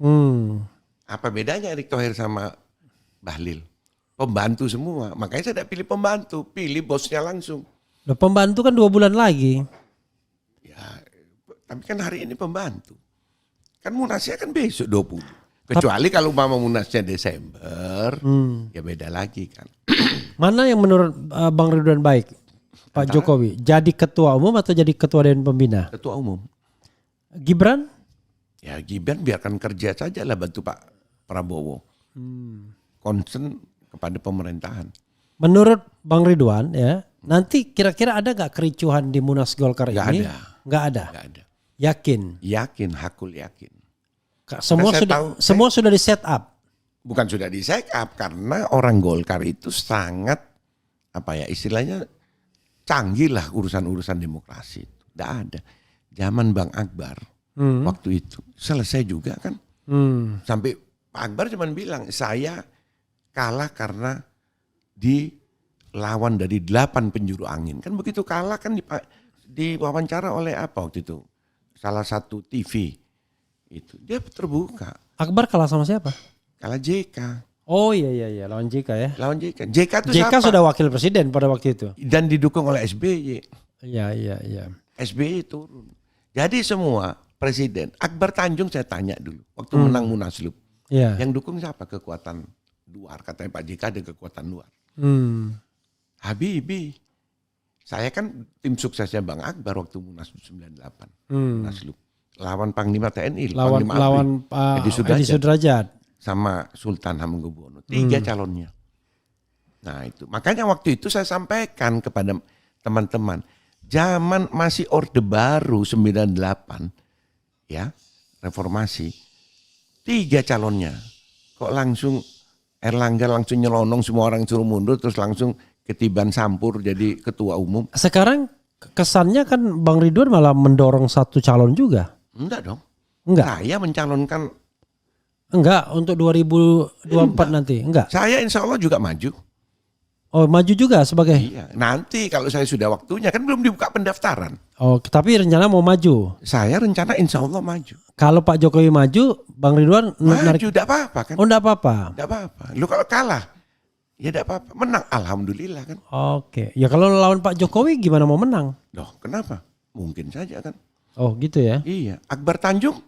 [SPEAKER 2] Apa bedanya Erick Thohir sama Bahlil? Pembantu semua. Makanya saya tidak pilih pembantu, pilih bosnya langsung.
[SPEAKER 1] Loh, pembantu kan 2 bulan lagi.
[SPEAKER 2] Ya, tapi kan hari ini pembantu. Kan munasnya kan besok 20. Kecuali kalau mau munasnya Desember, ya beda lagi kan.
[SPEAKER 1] Mana yang menurut Bang Ridwan baik? Pak Jokowi, jadi ketua umum atau jadi ketua Dewan Pembina?
[SPEAKER 2] Ketua umum.
[SPEAKER 1] Gibran?
[SPEAKER 2] Ya Gibran biarkan kerja saja lah, bantu Pak Prabowo. Concern kepada pemerintahan.
[SPEAKER 1] Menurut Bang Ridwan ya, nanti kira-kira ada gak kericuhan di Munas Golkar ini? Gak ada. Yakin?
[SPEAKER 2] Yakin, hakul yakin.
[SPEAKER 1] Semua sudah di set up?
[SPEAKER 2] Bukan sudah di set up, karena orang Golkar itu sangat istilahnya canggih lah urusan-urusan demokrasi. Tidak ada. Zaman Bang Akbar waktu itu selesai juga kan. Sampai Pak Akbar cuma bilang saya kalah karena dilawan dari 8 penjuru angin. Kan begitu kalah kan diwawancara oleh waktu itu? Salah satu TV. Itu dia terbuka.
[SPEAKER 1] Akbar kalah sama siapa?
[SPEAKER 2] Kalah JK.
[SPEAKER 1] Oh iya lawan JK ya.
[SPEAKER 2] Lawan JK. JK
[SPEAKER 1] sudah wakil presiden pada waktu itu.
[SPEAKER 2] Dan didukung oleh SBY.
[SPEAKER 1] Iya.
[SPEAKER 2] SBY turun. Jadi semua presiden. Akbar Tanjung saya tanya dulu waktu menang Munaslup.
[SPEAKER 1] Iya.
[SPEAKER 2] Yang dukung siapa? Kekuatan luar. Katanya Pak JK ada kekuatan luar. Habibie. Saya kan tim suksesnya Bang Akbar waktu Munaslup 98. Munaslup. Lawan Panglima TNI.
[SPEAKER 1] Lawan Pak Edi Sudrajat.
[SPEAKER 2] Sama Sultan Hamengkubuwono. 3 calonnya. Nah itu. Makanya waktu itu saya sampaikan kepada teman-teman. Zaman masih Orde Baru 98. Ya. Reformasi. 3 calonnya. Kok langsung Erlangga langsung nyelonong, semua orang suruh mundur, terus langsung ketiban Sampur jadi ketua umum.
[SPEAKER 1] Sekarang kesannya kan Bang Ridwan malah mendorong 1 calon juga.
[SPEAKER 2] Enggak dong.
[SPEAKER 1] Enggak.
[SPEAKER 2] Saya mencalonkan.
[SPEAKER 1] Enggak, untuk 2024 nanti. Enggak.
[SPEAKER 2] Saya insya Allah juga maju.
[SPEAKER 1] Oh, maju juga sebagai?
[SPEAKER 2] Iya. Nanti kalau saya sudah waktunya, kan belum dibuka pendaftaran.
[SPEAKER 1] Oh, tapi rencana mau maju?
[SPEAKER 2] Saya rencana insya Allah maju.
[SPEAKER 1] Kalau Pak Jokowi maju, Bang Ridwan
[SPEAKER 2] maju, tidak apa-apa kan?
[SPEAKER 1] Oh, tidak apa-apa.
[SPEAKER 2] Tidak apa-apa. Lu kalau kalah, ya tidak apa-apa. Menang, alhamdulillah kan.
[SPEAKER 1] Oke. Ya kalau lawan Pak Jokowi gimana mau menang?
[SPEAKER 2] Loh, kenapa? Mungkin saja kan.
[SPEAKER 1] Oh, gitu ya?
[SPEAKER 2] Iya. Akbar Tanjung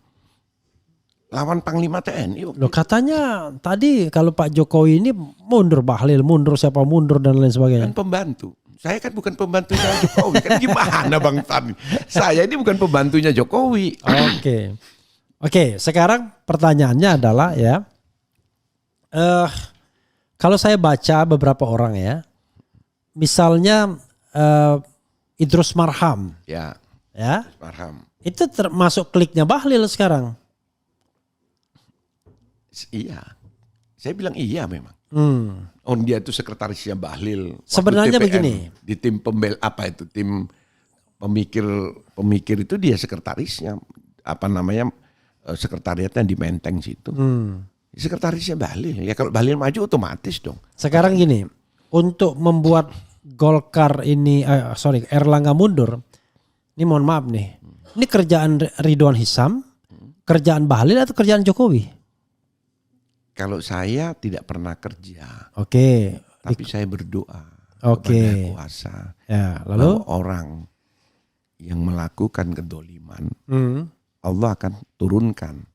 [SPEAKER 2] lawan Panglima TNI.
[SPEAKER 1] Loh, katanya tadi kalau Pak Jokowi ini mundur, Bahlil mundur, siapa mundur dan lain sebagainya.
[SPEAKER 2] Kan pembantu. Saya kan bukan pembantunya Jokowi. Kan gimana Bang Tan? Saya ini bukan pembantunya Jokowi.
[SPEAKER 1] Oke, sekarang pertanyaannya adalah ya. Kalau saya baca beberapa orang ya. Misalnya Idrus Marham.
[SPEAKER 2] Ya. Marham.
[SPEAKER 1] Itu termasuk kliknya Bahlil sekarang.
[SPEAKER 2] Iya, saya bilang iya memang. Oh dia itu sekretarisnya Bahlil.
[SPEAKER 1] Sebenarnya TPN, begini.
[SPEAKER 2] Di tim tim pemikir itu dia sekretarisnya. Sekretariatnya di Menteng situ. Sekretarisnya Bahlil. Ya kalau Bahlil maju otomatis dong.
[SPEAKER 1] Sekarang gini, untuk membuat Golkar ini, Erlangga mundur, ini mohon maaf nih, ini kerjaan Ridwan Hisam, kerjaan Bahlil atau kerjaan Jokowi?
[SPEAKER 2] Kalau saya tidak pernah kerja.
[SPEAKER 1] Oke.
[SPEAKER 2] Tapi saya berdoa
[SPEAKER 1] kepada
[SPEAKER 2] kuasa.
[SPEAKER 1] Ya, lalu
[SPEAKER 2] orang yang melakukan kedoliman, Allah akan turunkan.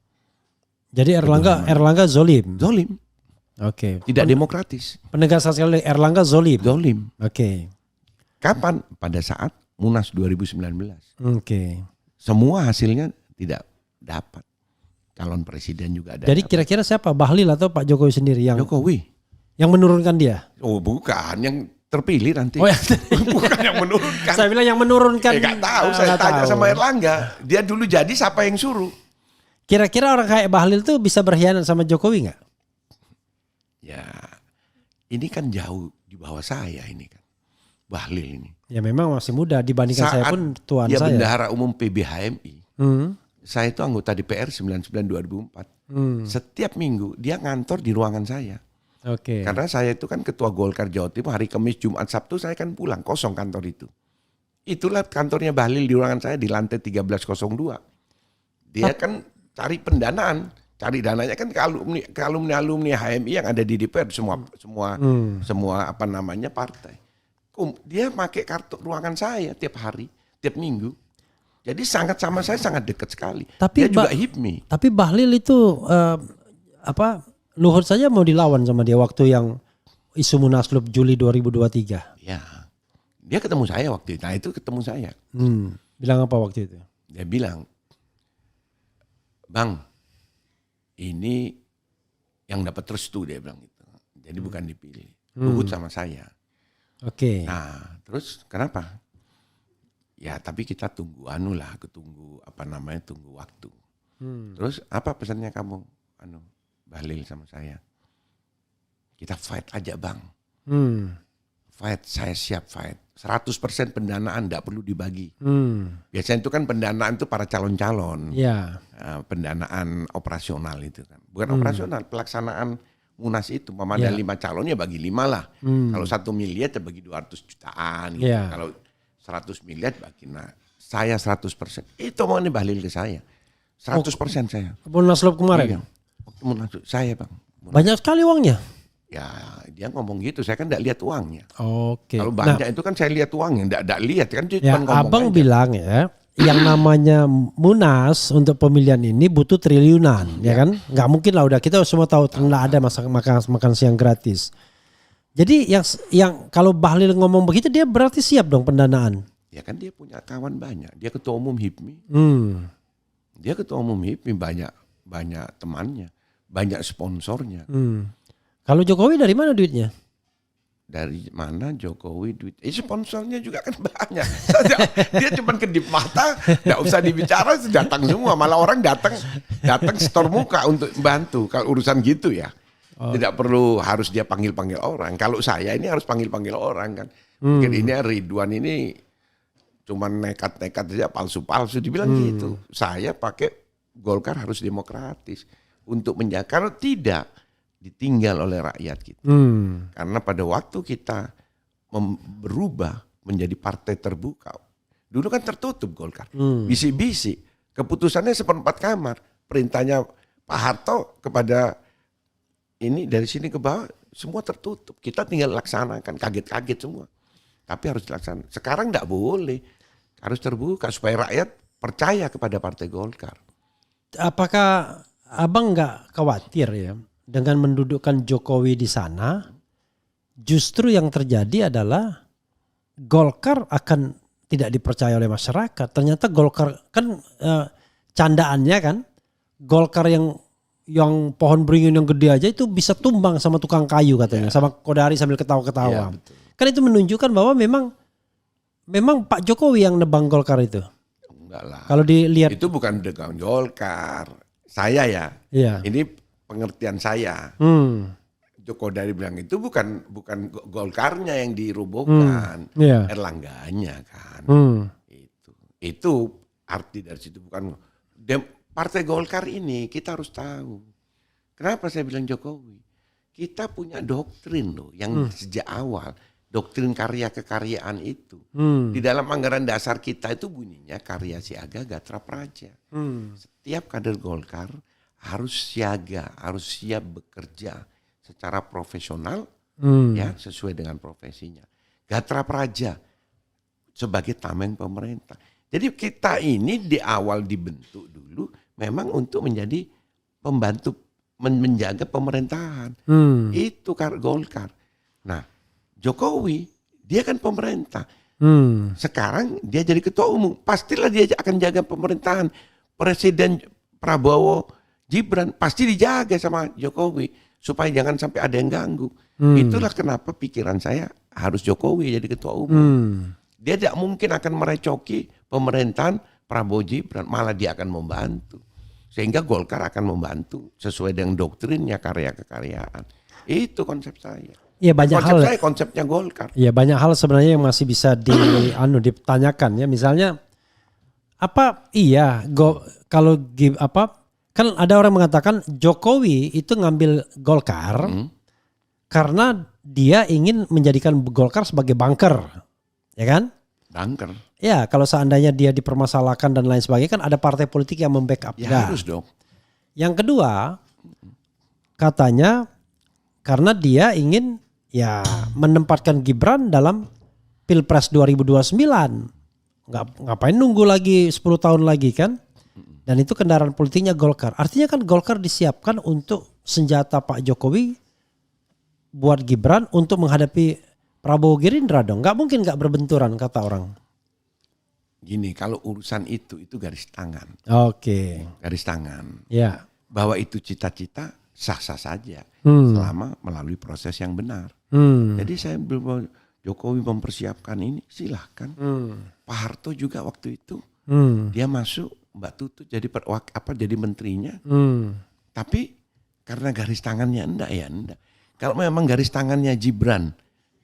[SPEAKER 1] Jadi Erlangga zolim.
[SPEAKER 2] Zolim.
[SPEAKER 1] Oke.
[SPEAKER 2] Tidak demokratis.
[SPEAKER 1] Penegasan sekali Erlangga zolim.
[SPEAKER 2] Zolim.
[SPEAKER 1] Oke.
[SPEAKER 2] Kapan? Pada saat Munas 2019.
[SPEAKER 1] Oke.
[SPEAKER 2] Semua hasilnya tidak dapat. Calon presiden juga ada.
[SPEAKER 1] Jadi kira-kira siapa? Bahlil atau Pak Jokowi sendiri yang
[SPEAKER 2] Jokowi.
[SPEAKER 1] Yang menurunkan dia?
[SPEAKER 2] Oh bukan, yang terpilih nanti.
[SPEAKER 1] Oh, yang
[SPEAKER 2] bukan yang menurunkan.
[SPEAKER 1] Saya bilang yang menurunkan.
[SPEAKER 2] Gak tahu, saya tanya sama Erlangga. Dia dulu jadi siapa yang suruh?
[SPEAKER 1] Kira-kira orang kayak Bahlil tuh bisa berkhianat sama Jokowi nggak?
[SPEAKER 2] Ya, ini kan jauh di bawah saya ini kan. Bahlil ini.
[SPEAKER 1] Ya memang masih muda dibandingkan saya pun tuan
[SPEAKER 2] dia
[SPEAKER 1] saya.
[SPEAKER 2] Dia bendahara umum PBHMI. Saya itu anggota DPR 99-2004. Setiap minggu dia ngantor di ruangan saya.
[SPEAKER 1] Oke.
[SPEAKER 2] Karena saya itu kan ketua Golkar Jawa Timur, hari Kamis, Jumat, Sabtu saya kan pulang, kosong kantor itu. Itulah kantornya Bahlil di ruangan saya di lantai 1302. Dia kan cari pendanaan, cari dananya kan ke alumni HMI yang ada di DPR semua apa namanya partai. Dia pakai kartu ruangan saya tiap hari, tiap minggu. Jadi sangat sama saya sangat dekat sekali.
[SPEAKER 1] Tapi
[SPEAKER 2] dia juga HIPMI.
[SPEAKER 1] Tapi Bahlil itu Luhut saja mau dilawan sama dia waktu yang isu Munaslup Juli 2023.
[SPEAKER 2] Ya, dia ketemu saya waktu itu. Nah itu ketemu saya.
[SPEAKER 1] Bilang apa waktu itu?
[SPEAKER 2] Dia bilang, Bang, ini yang dapat restu, dia bilang gitu. Jadi bukan dipilih. Luhut sama saya.
[SPEAKER 1] Oke.
[SPEAKER 2] Nah, terus kenapa? Ya, tapi kita tunggu tunggu waktu. Terus apa pesannya kamu? Bahlil sama saya. Kita fight aja, Bang. Fight, saya siap fight. 100% pendanaan enggak perlu dibagi. Biasanya itu kan pendanaan itu para calon-calon.
[SPEAKER 1] Ya.
[SPEAKER 2] Pendanaan operasional itu kan. Bukan operasional, pelaksanaan Munas itu. Ada 5 calon ya bagi 5 lah. Kalau 1 miliar ya bagi 200 jutaan. Gitu. Kalau 100 miliar bagi. Nah, saya 100%. Itu mau nih Bahlil ke saya. 100% saya.
[SPEAKER 1] Munaslup kemarin?
[SPEAKER 2] Iya. Munaslup saya, Bang.
[SPEAKER 1] Banyak sekali uangnya?
[SPEAKER 2] Ya, dia ngomong gitu. Saya kan enggak lihat uangnya.
[SPEAKER 1] Oke.
[SPEAKER 2] Kalau banyak itu kan saya lihat uangnya. Enggak lihat kan. Dia
[SPEAKER 1] ya,
[SPEAKER 2] ngomong
[SPEAKER 1] Abang
[SPEAKER 2] aja.
[SPEAKER 1] bilang ya. Yang namanya Munas untuk pemilihan ini butuh triliunan, ya kan? Nggak mungkin lah, udah kita semua tahu nggak ada makan siang gratis. Jadi yang kalau Bahlil ngomong begitu dia berarti siap dong pendanaan.
[SPEAKER 2] Ya kan dia punya kawan banyak. Dia ketua umum HIPMI. Dia ketua umum HIPMI banyak temannya, banyak sponsornya.
[SPEAKER 1] Kalau Jokowi dari mana duitnya?
[SPEAKER 2] Dari mana Jokowi duit? Sponsornya juga kan banyak. Dia cuma kedip mata, nggak usah dibicara, datang semua. Malah orang datang setor muka untuk bantu. Kalau urusan gitu ya, tidak perlu harus dia panggil orang. Kalau saya ini harus panggil orang kan. Mungkin ini Ridwan ini cuma nekat saja, palsu dibilang gitu. Saya pakai Golkar harus demokratis untuk menjaga. Kalau tidak, ditinggal oleh rakyat kita. Karena pada waktu kita berubah menjadi partai terbuka, dulu kan tertutup Golkar, bisi-bisi, keputusannya seperempat kamar, perintahnya Pak Harto kepada ini dari sini ke bawah semua tertutup, kita tinggal laksanakan, kaget semua, tapi harus dilaksanakan. Sekarang tidak boleh, harus terbuka supaya rakyat percaya kepada Partai Golkar.
[SPEAKER 1] Apakah Abang nggak khawatir ya? Dengan mendudukkan Jokowi di sana, justru yang terjadi adalah Golkar akan tidak dipercaya oleh masyarakat. Ternyata Golkar kan candaannya kan, Golkar yang pohon beringin yang gede aja itu bisa tumbang sama tukang kayu katanya, sama Kodari sambil ketawa-ketawa. Kan itu menunjukkan bahwa memang Pak Jokowi yang nebang Golkar itu.
[SPEAKER 2] Enggak lah.
[SPEAKER 1] Kalau dilihat
[SPEAKER 2] itu bukan nebang Golkar. Saya ya.
[SPEAKER 1] Iya.
[SPEAKER 2] Ini pengertian saya. Joko Dari bilang itu bukan Golkarnya yang dirobohkan, Erlangganya kan. Itu arti dari situ bukan Partai Golkar ini kita harus tahu Kenapa saya bilang Jokowi? Kita punya doktrin loh yang sejak awal, doktrin karya kekaryaan itu. Di dalam anggaran dasar kita itu bunyinya karya siaga gatra praja. Setiap kader Golkar harus siaga, harus siap bekerja secara profesional ya sesuai dengan profesinya. Gatra praja sebagai tameng pemerintah. Jadi kita ini di awal dibentuk dulu memang untuk menjadi pembantu menjaga pemerintahan. Itu Golkar. Nah, Jokowi dia kan pemerintah. Sekarang dia jadi ketua umum, pastilah dia akan jaga pemerintahan. Presiden Prabowo, Gibran pasti dijaga sama Jokowi supaya jangan sampai ada yang ganggu. Itulah kenapa pikiran saya harus Jokowi jadi ketua umum. Dia tidak mungkin akan merecoki pemerintahan Prabowo Gibran, malah dia akan membantu. Sehingga Golkar akan membantu sesuai dengan doktrinnya karya kekaryaan. Itu konsep saya.
[SPEAKER 1] Iya, banyak
[SPEAKER 2] konsep
[SPEAKER 1] hal.
[SPEAKER 2] Saya konsepnya Golkar.
[SPEAKER 1] Iya, banyak hal sebenarnya yang masih bisa ditanyakan ya. Misalnya kalau kan ada orang mengatakan Jokowi itu ngambil Golkar karena dia ingin menjadikan Golkar sebagai bunker. Ya kan?
[SPEAKER 2] Bunker.
[SPEAKER 1] Ya, kalau seandainya dia dipermasalahkan dan lain sebagainya kan ada partai politik yang membackup.
[SPEAKER 2] Ya harus dong.
[SPEAKER 1] Yang kedua, katanya karena dia ingin ya menempatkan Gibran dalam Pilpres 2029. Ngapain nunggu lagi 10 tahun lagi kan? Dan itu kendaraan politiknya Golkar. Artinya kan Golkar disiapkan untuk senjata Pak Jokowi buat Gibran untuk menghadapi Prabowo Gerindra dong. Gak mungkin gak berbenturan kata orang.
[SPEAKER 2] Gini, kalau urusan itu garis tangan.
[SPEAKER 1] Oke.
[SPEAKER 2] Garis tangan.
[SPEAKER 1] Ya.
[SPEAKER 2] Bahwa itu cita-cita sah-sah saja selama melalui proses yang benar. Jadi saya belum Jokowi mempersiapkan ini silahkan. Pak Harto juga waktu itu dia masuk Mbak Tutut jadi menterinya. Tapi karena garis tangannya enggak. Kalau memang garis tangannya Gibran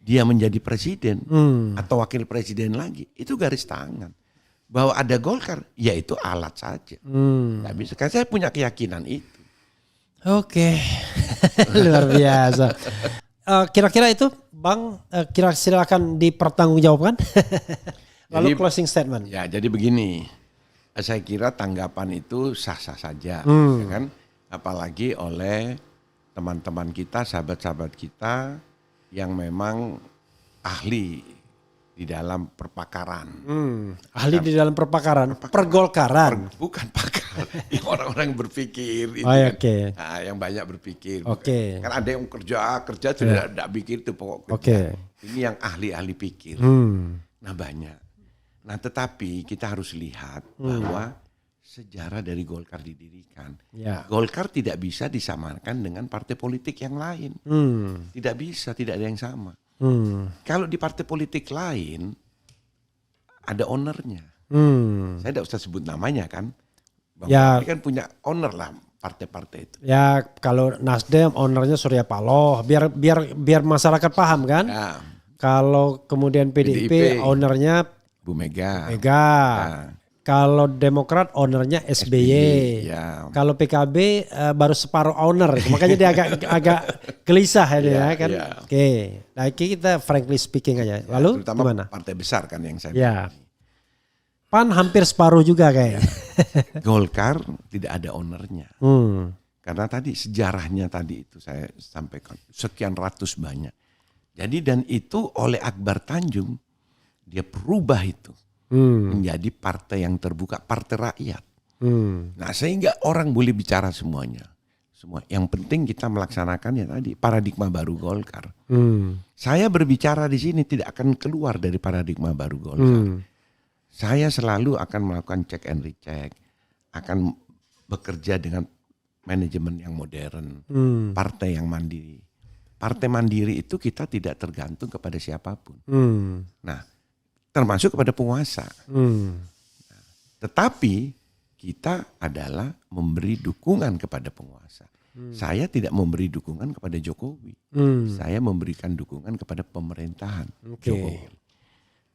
[SPEAKER 2] dia menjadi presiden atau wakil presiden lagi, itu garis tangan. Bahwa ada Golkar, ya itu alat saja. Nggak bisa. Karena saya punya keyakinan itu.
[SPEAKER 1] Oke, luar biasa. Kira-kira itu, Bang, silakan dipertanggungjawabkan. Lalu closing statement.
[SPEAKER 2] Ya, jadi begini. Saya kira tanggapan itu sah-sah saja, ya kan? Apalagi oleh teman-teman kita, sahabat-sahabat kita yang memang ahli di dalam perpakaran.
[SPEAKER 1] Ahli di dalam perpakaran. Pergolkaran.
[SPEAKER 2] Bukan pakar, yang orang-orang berpikir. Itu
[SPEAKER 1] Oke.
[SPEAKER 2] Nah, yang banyak berpikir.
[SPEAKER 1] Oke.
[SPEAKER 2] Kan ada yang kerja tidak pikir itu pokok kerja.
[SPEAKER 1] Oke.
[SPEAKER 2] Ini yang ahli-ahli pikir. Nah banyak. Nah tetapi kita harus lihat bahwa sejarah dari Golkar didirikan.
[SPEAKER 1] Ya.
[SPEAKER 2] Golkar tidak bisa disamakan dengan partai politik yang lain. Tidak bisa, tidak ada yang sama. Kalau di partai politik lain ada ownernya. Saya tidak usah sebut namanya kan. Bang Fahri kan punya owner lah partai-partai itu.
[SPEAKER 1] Ya kalau Nasdem ownernya Surya Paloh, biar masyarakat paham kan. Ya. Kalau kemudian PDIP ownernya Bu Mega. Nah. Kalau Demokrat ownernya SBY. Ya. Kalau PKB baru separuh owner, makanya dia agak gelisah ya kan. Ya. Oke, nah kita frankly speaking aja. Lalu
[SPEAKER 2] terutama gimana? Partai besar kan yang saya.
[SPEAKER 1] Ya. PAN hampir separuh juga kayaknya.
[SPEAKER 2] Golkar tidak ada ownernya. Karena tadi sejarahnya tadi itu saya sampaikan sekian ratus banyak. Jadi dan itu oleh Akbar Tanjung dia berubah itu. Menjadi partai yang terbuka, partai rakyat. Nah sehingga orang boleh bicara semuanya. Yang penting kita melaksanakan ya tadi paradigma baru Golkar. Saya berbicara di sini tidak akan keluar dari paradigma baru Golkar. Saya selalu akan melakukan check and recheck, akan bekerja dengan manajemen yang modern, partai yang mandiri. Partai mandiri itu kita tidak tergantung kepada siapapun. Nah, termasuk kepada penguasa. Nah, tetapi kita adalah memberi dukungan kepada penguasa. Saya tidak memberi dukungan kepada Jokowi. Saya memberikan dukungan kepada pemerintahan Jokowi.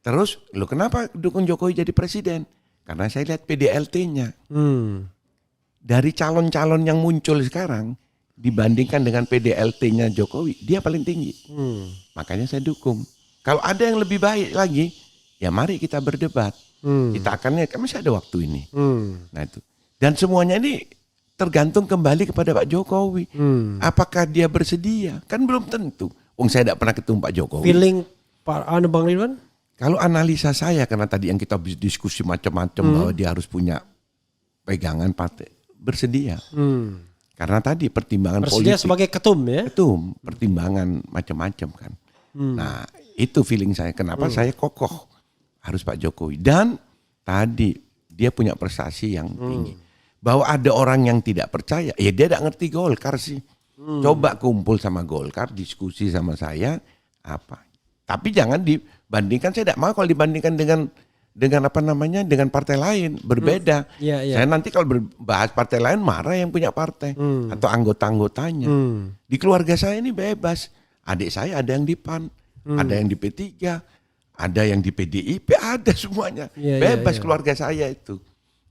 [SPEAKER 2] Terus, kenapa dukung Jokowi jadi presiden? Karena saya lihat PDLT-nya. Dari calon-calon yang muncul sekarang, dibandingkan dengan PDLT-nya Jokowi, dia paling tinggi. Makanya saya dukung. Kalau ada yang lebih baik lagi, ya mari kita berdebat. Kita akan lihat, masih ada waktu ini. Nah itu. Dan semuanya ini tergantung kembali kepada Pak Jokowi. Apakah dia bersedia? Kan belum tentu. Saya tidak pernah ketemu Pak Jokowi.
[SPEAKER 3] Feeling Pak Bang Ridwan?
[SPEAKER 2] Kalau analisa saya, karena tadi yang kita diskusi macam-macam bahwa dia harus punya pegangan partai, bersedia. Karena tadi pertimbangan
[SPEAKER 3] bersedia
[SPEAKER 2] politik.
[SPEAKER 3] Sebagai ketum ya?
[SPEAKER 2] Ketum, pertimbangan macam-macam kan. Nah itu feeling saya. Kenapa saya kokoh harus Pak Jokowi. Dan tadi dia punya prestasi yang tinggi. Bahwa ada orang yang tidak percaya, ya dia tidak ngerti Golkar sih. Coba kumpul sama Golkar, diskusi sama saya, apa. Tapi jangan dibandingkan, saya tidak mau kalau dibandingkan dengan dengan partai lain, berbeda. Saya nanti kalau berbahas partai lain marah yang punya partai atau anggota-anggotanya. Di keluarga saya ini bebas. Adik saya ada yang di PAN, ada yang di P3, ada yang di PDIP, ada semuanya. Bebas keluarga saya itu.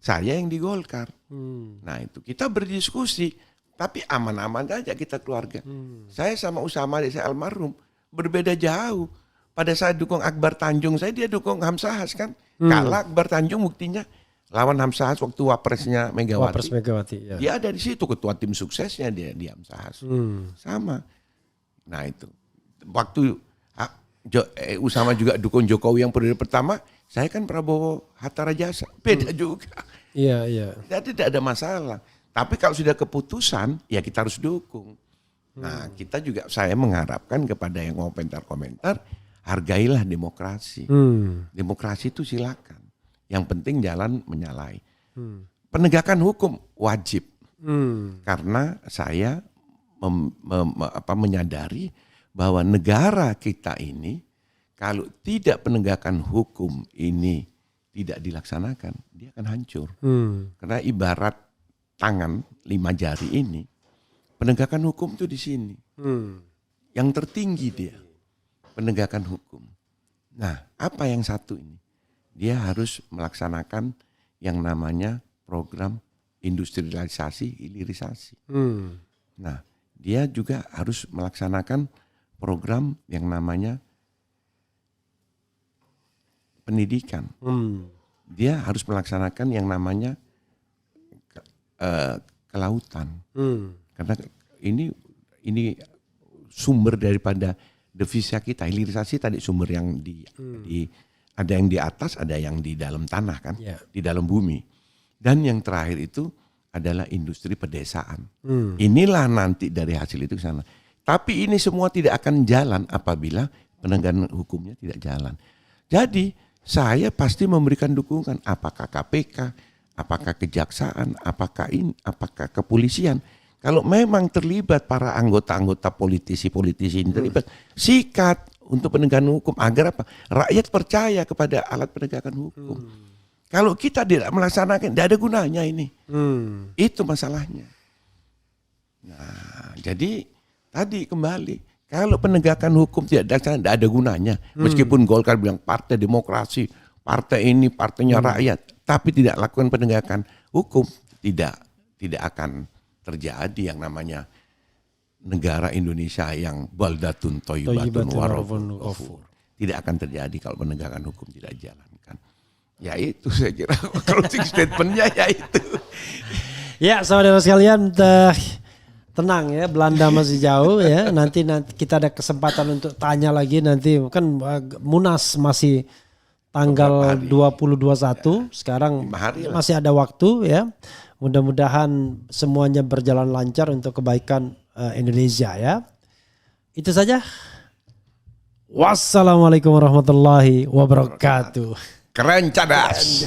[SPEAKER 2] Saya yang di Golkar. Nah itu kita berdiskusi, tapi aman-aman aja kita keluarga. Saya sama Usama adik saya almarhum berbeda jauh. Pada saat dukung Akbar Tanjung, dia dukung Hamzahas kan. Kalah Akbar Tanjung buktinya lawan Hamzahas waktu wapresnya Megawati.
[SPEAKER 3] Wapres Megawati ya.
[SPEAKER 2] Dia ada di situ, ketua tim suksesnya dia di Hamzahas. Sama. Nah itu. Waktu Usama juga dukung Jokowi yang periode pertama, saya kan Prabowo Hatta Rajasa. Beda juga.
[SPEAKER 3] Iya.
[SPEAKER 2] Jadi tidak ada masalah. Tapi kalau sudah keputusan, ya kita harus dukung. Nah kita juga, saya mengharapkan kepada yang mau komentar, hargailah demokrasi. Demokrasi itu silakan. Yang penting jalan menyalahi. Penegakan hukum wajib. Karena saya menyadari bahwa negara kita ini kalau tidak penegakan hukum ini tidak dilaksanakan, dia akan hancur. Karena ibarat tangan 5 jari ini, penegakan hukum itu di sini. Yang tertinggi dia, penegakan hukum. Nah, apa yang satu ini? Dia harus melaksanakan yang namanya program industrialisasi, hilirisasi. Nah, dia juga harus melaksanakan program yang namanya pendidikan. Dia harus melaksanakan yang namanya kelautan. Karena ini sumber daripada devisa kita. Hilirisasi tadi sumber yang ada yang di atas, ada yang di dalam tanah kan, di dalam bumi. Dan yang terakhir itu adalah industri pedesaan. Inilah nanti dari hasil itu ke sana. Tapi ini semua tidak akan jalan apabila penegakan hukumnya tidak jalan. Jadi saya pasti memberikan dukungan, apakah KPK, apakah kejaksaan, apakah kepolisian. Kalau memang terlibat para anggota-anggota politisi-politisi ini terlibat, sikat untuk penegakan hukum agar apa? Rakyat percaya kepada alat penegakan hukum. Kalau kita tidak melaksanakan, tidak ada gunanya ini. Itu masalahnya. Nah, jadi tadi kembali, kalau penegakan hukum tidak ada gunanya. Meskipun Golkar bilang partai demokrasi, partai ini partainya rakyat, tapi tidak lakukan penegakan hukum, tidak akan terjadi yang namanya negara Indonesia yang baldatun thayyibatun warabun ghafur. Tidak akan terjadi kalau penegakan hukum tidak dijalankan. Ya itu saya kira closing statementnya ya itu.
[SPEAKER 3] Ya saudara sekalian, tenang ya, Belanda masih jauh ya. Nanti kita ada kesempatan untuk tanya lagi nanti. Kan Munas masih tanggal 20-21. Sekarang masih ada waktu ya. Mudah-mudahan semuanya berjalan lancar untuk kebaikan Indonesia ya. Itu saja. Wassalamualaikum warahmatullahi wabarakatuh.
[SPEAKER 2] Keren cadas.